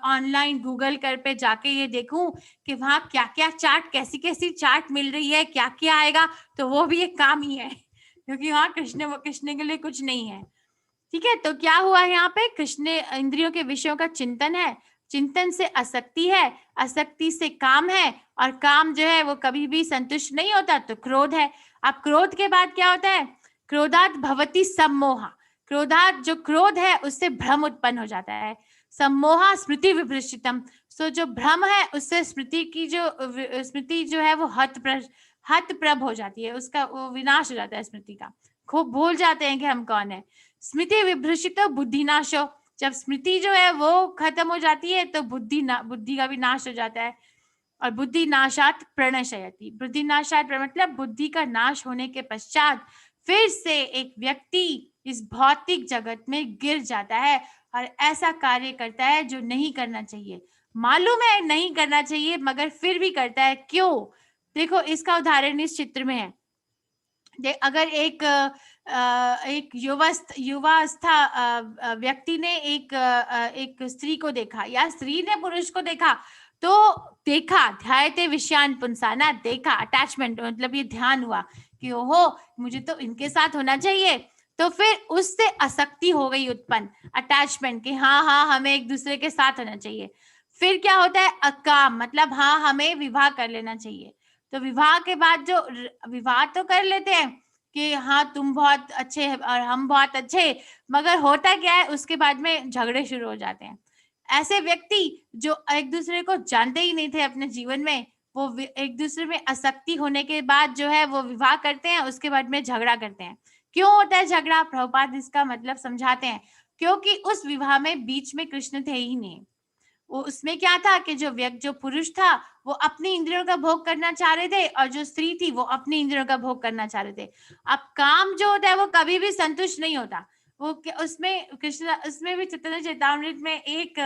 ऑनलाइन गूगल कर पे जाके ये देखूं कि वहां क्या क्या चाट, कैसी कैसी चाट मिल रही है, क्या क्या आएगा, तो वो भी एक काम ही है, क्योंकि वहां कृष्ण के लिए कुछ नहीं है। ठीक है, तो क्या हुआ यहाँ पे, कृष्ण इंद्रियों के विषयों का चिंतन है, चिंतन से आसक्ति है, आसक्ति से काम है, और काम जो है वो कभी भी संतुष्ट नहीं होता, तो क्रोध है। अब क्रोध के बाद क्या होता है, क्रोधात भवति सम्मोहा, क्रोधात जो क्रोध है उससे भ्रम उत्पन्न हो जाता है। सम्मोहा स्मृति विभ्रष्टितम, सो जो भ्रम है उससे स्मृति जो है वो हतप्रभ हो जाती है, उसका वो विनाश हो जाता है, स्मृति का खूब भूल जाते हैं कि हम कौन है। स्मृति विभ्रष्टितो बुद्धिनाशो, जब स्मृति जो है वो खत्म हो जाती है तो बुद्धि का भी नाश हो जाता है। और बुद्धि नाशात प्रणशयति, बुद्धि नाशात मतलब बुद्धि का नाश होने के पश्चात फिर से एक व्यक्ति इस भौतिक जगत में गिर जाता है और ऐसा कार्य करता है जो नहीं करना चाहिए, मालूम है नहीं करना चाहिए मगर फिर भी करता है। क्यों? देखो, इसका उदाहरण इस चित्र में है। अगर एक युवावस्था व्यक्ति ने एक स्त्री को देखा, या स्त्री ने पुरुष को देखा, तो देखा ध्यायते विषयान पुंसा, ना देखा अटैचमेंट, मतलब ये ध्यान हुआ कि ओहो मुझे तो इनके साथ होना चाहिए, तो फिर उससे आसक्ति हो गई उत्पन्न, अटैचमेंट, कि हाँ हमें एक दूसरे के साथ होना चाहिए। फिर क्या होता है, अकाम, मतलब हाँ हमें विवाह कर लेना चाहिए। तो विवाह के बाद जो विवाह तो कर लेते हैं कि हाँ तुम बहुत अच्छे और हम बहुत अच्छे, मगर होता क्या है, उसके बाद में झगड़े शुरू हो जाते हैं। ऐसे व्यक्ति जो एक दूसरे को जानते ही नहीं थे अपने जीवन में, वो एक दूसरे में आसक्ति होने के बाद जो है वो विवाह करते हैं, उसके बाद में झगड़ा करते हैं। क्यों होता है झगड़ा? प्रभुपाद इसका मतलब समझाते हैं, क्योंकि उस विवाह में बीच में कृष्ण थे ही नहीं। वो उसमें क्या था कि जो पुरुष था वो अपनी इंद्रियों का भोग करना चाह रहे थे, और जो स्त्री थी वो अपनी इंद्रियों का भोग करना चाह रहे थे। अब काम जो होता है वो कभी भी संतुष्ट नहीं होता। वो उसमें कृष्ण, उसमें भी चैतन्य चैतामृत में एक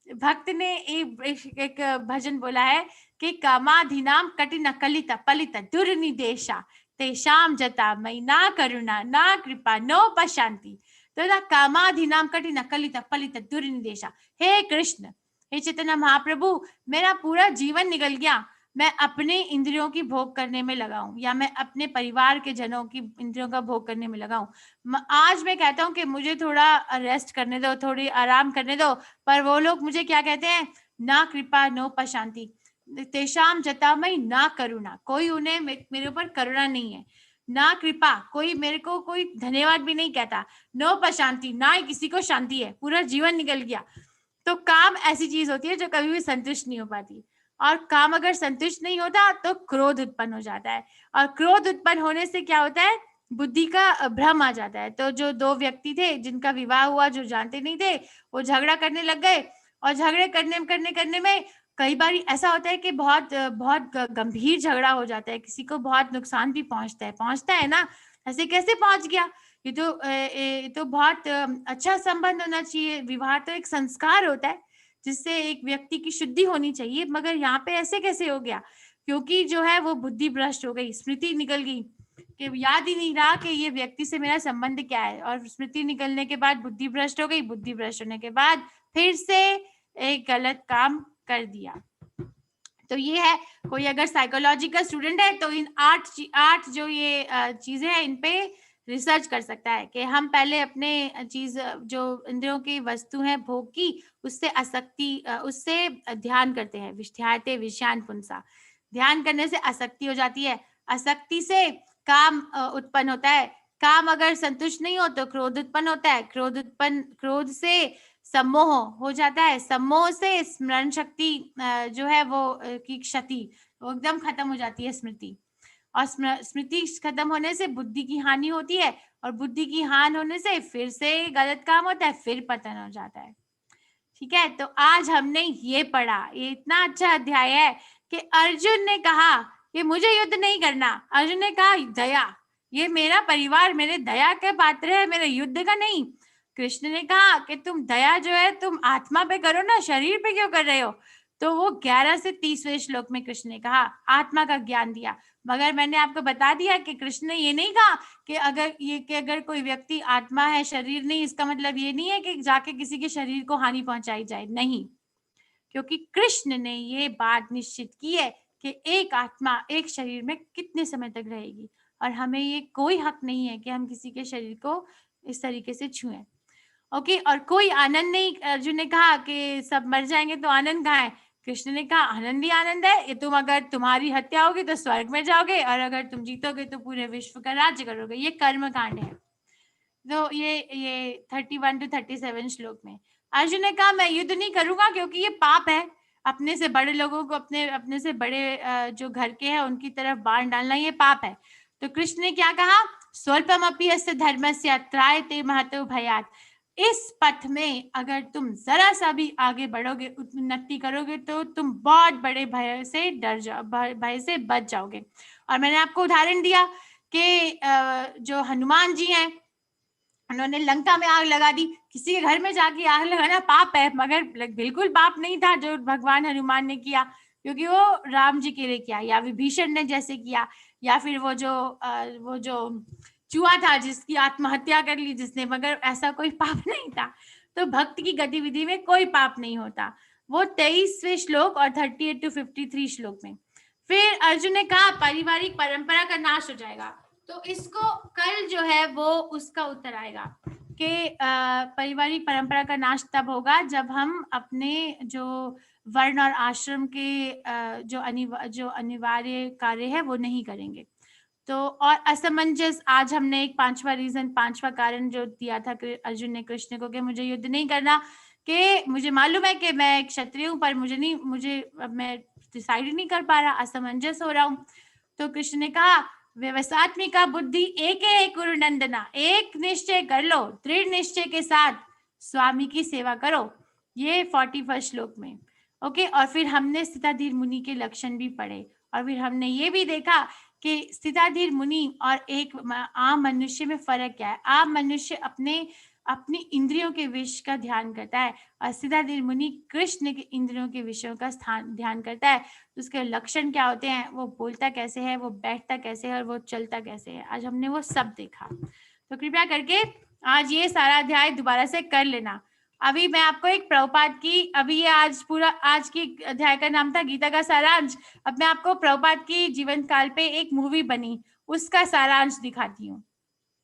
भक्त ने एक भजन बोला है कि कामाधीनाम कठिन कलित पलित दुर्निदेशा तेषाम जता मई ना करुणा ना कृपा नो पशांति। तो ना कामाधीनाम कठिन कलित पलित दुर्निदेशा, हे कृष्ण, हे चैतन्य महाप्रभु, मेरा पूरा जीवन निकल गया, मैं अपने इंद्रियों की भोग करने में लगाऊं, या मैं अपने परिवार के जनों की इंद्रियों का भोग करने में लगाऊं। आज मैं कहता हूं कि मुझे थोड़ा रेस्ट करने दो, थोड़ी आराम करने दो, पर वो लोग मुझे क्या कहते हैं, ना कृपा नो पशांति तेषाम जतामयी ना करुणा, कोई उन्हें मेरे ऊपर करुणा नहीं है, ना कृपा, कोई मेरे को कोई धन्यवाद भी नहीं कहता, नो पशांति, ना ही किसी को शांति है, पूरा जीवन निकल गया। तो काम ऐसी चीज होती है जो कभी भी संतुष्ट नहीं हो पाती, और काम अगर संतुष्ट नहीं होता तो क्रोध उत्पन्न हो जाता है, और क्रोध उत्पन्न होने से क्या होता है, बुद्धि का भ्रम आ जाता है। तो जो दो व्यक्ति थे जिनका विवाह हुआ, जो जानते नहीं थे, वो झगड़ा करने लग गए, और झगड़े करने में कई बार ऐसा होता है कि बहुत बहुत गंभीर झगड़ा हो जाता है, किसी को बहुत नुकसान भी पहुंचता है ना, ऐसे कैसे पहुंच गया, ये तो बहुत अच्छा संबंध होना चाहिए। विवाह तो एक संस्कार होता है जिससे एक व्यक्ति की शुद्धि होनी चाहिए, मगर यहाँ पे ऐसे कैसे हो गया, क्योंकि जो है वो बुद्धि भ्रष्ट हो गई, स्मृति निकल गई, कि याद ही नहीं रहा कि ये व्यक्ति से मेरा संबंध क्या है, और स्मृति निकलने के बाद बुद्धि भ्रष्ट हो गई, बुद्धि भ्रष्ट होने के बाद फिर से एक गलत काम कर दिया। तो ये है, कोई अगर साइकोलॉजी का स्टूडेंट है तो इन आठ जो ये चीजें हैं इन पे रिसर्च कर सकता है कि हम पहले अपने चीज जो इंद्रियों की वस्तु है भोग की, उससे आसक्ति, उससे ध्यान करते हैं, विष्ठ्याते विषयान पुंसा, ध्यान करने से आसक्ति हो जाती है, आसक्ति से काम उत्पन्न होता है, काम अगर संतुष्ट नहीं हो तो क्रोध उत्पन्न होता है, क्रोध से सम्मोह हो जाता है, सम्मोह से स्मरण शक्ति जो है वो की क्षति, वो एकदम खत्म हो जाती है स्मृति, और स्मृति खत्म होने से बुद्धि की हानि होती है, और बुद्धि की हानि होने से फिर से गलत काम होता है, फिर पतन हो जाता है। ठीक है, तो आज हमने ये पढ़ा, ये इतना अच्छा अध्याय है कि अर्जुन ने कहा कि मुझे युद्ध नहीं करना। अर्जुन ने कहा दया, ये मेरा परिवार मेरे दया के पात्र है, मेरे युद्ध का नहीं। कृष्ण ने कहा कि तुम दया जो है तुम आत्मा पे करो ना, शरीर पे क्यों कर रहे हो। तो वो 11 से 30वें श्लोक में कृष्ण ने कहा, आत्मा का ज्ञान दिया। मगर मैंने आपको बता दिया कि कृष्ण ने ये नहीं कहा कि अगर कोई व्यक्ति आत्मा है शरीर नहीं, इसका मतलब ये नहीं है कि जाके किसी के शरीर को हानि पहुंचाई जाए, नहीं। क्योंकि कृष्ण ने ये बात निश्चित की है कि एक आत्मा एक शरीर में कितने समय तक रहेगी, और हमें ये कोई हक नहीं है कि हम किसी के शरीर को इस तरीके से छुएं। ओके, और कोई आनंद नहीं। अर्जुन ने कहा कि सब मर जाएंगे तो आनंद कहाँ है। कृष्ण ने कहा आनंद ही आनंद है, ये तुम अगर तुम्हारी हत्या होगी तो स्वर्ग में जाओगे, और अगर तुम जीतोगे तो पूरे विश्व का राज्य करोगे। ये कर्म कांड है। तो ये 31 to 37 श्लोक में अर्जुन ने कहा मैं युद्ध नहीं करूंगा क्योंकि ये पाप है। अपने से बड़े लोगों को अपने से बड़े जो घर के हैं उनकी तरफ बाण डालना ये पाप है। तो कृष्ण ने क्या कहा, स्वल्पमपि अस्य धर्मस्य त्रायते महतो भयात्। इस पथ में अगर तुम जरा सा भी आगे बढ़ोगे, उन्नति करोगे, तो तुम बहुत बड़े भय से भय से बच जाओगे। और मैंने आपको उदाहरण दिया कि जो हनुमान जी हैं उन्होंने लंका में आग लगा दी। किसी के घर में जाके आग लगाना पाप है, मगर बिल्कुल पाप नहीं था जो भगवान हनुमान ने किया, क्योंकि वो राम जी के लिए किया, या विभीषण ने जैसे किया, या फिर वो जो चूहा था जिसकी आत्महत्या कर ली जिसने, मगर ऐसा कोई पाप नहीं था। तो भक्त की गतिविधि में कोई पाप नहीं होता। वो 23वें श्लोक और 38 to 53 श्लोक में फिर अर्जुन ने कहा पारिवारिक परंपरा का नाश हो जाएगा। तो इसको कल जो है वो उसका उत्तर आएगा कि पारिवारिक परंपरा का नाश तब होगा जब हम अपने जो वर्ण और आश्रम के जो अनिवार्य कार्य है वो नहीं करेंगे। तो और असमंजस, आज हमने एक पांचवा कारण जो दिया था अर्जुन ने कृष्ण को कि मुझे युद्ध नहीं करना, कि मुझे मालूम है कि मैं एक क्षत्रिय हूँ पर मैं डिसाइड नहीं कर पा रहा, असमंजस हो रहा हूँ। तो कृष्ण ने कहा व्यवसात्मिका बुद्धि एक कुरु नंदना, एक निश्चय कर लो, दृढ़ निश्चय के साथ स्वामी की सेवा करो। ये 41 श्लोक में। ओके, और फिर हमने स्थिताधीर मुनि के लक्षण भी पढ़े, और फिर हमने ये भी देखा कि स्थिताधीर मुनि और एक आम मनुष्य में फर्क क्या है। आम मनुष्य अपनी इंद्रियों के विषय का ध्यान करता है, और स्थिताधीर मुनि कृष्ण के इंद्रियों के विषयों का ध्यान करता है। तो उसके लक्षण क्या होते हैं, वो बोलता कैसे है, वो बैठता कैसे है, और वो चलता कैसे है। आज हमने वो सब देखा। तो कृपया करके आज ये सारा अध्याय दोबारा से कर लेना। अभी मैं आपको एक प्रभुपाद की, अभी ये आज की अध्याय का नाम था गीता का सारांश। अब मैं आपको प्रभुपाद की जीवन काल पे एक मूवी बनी उसका सारांश दिखाती हूँ।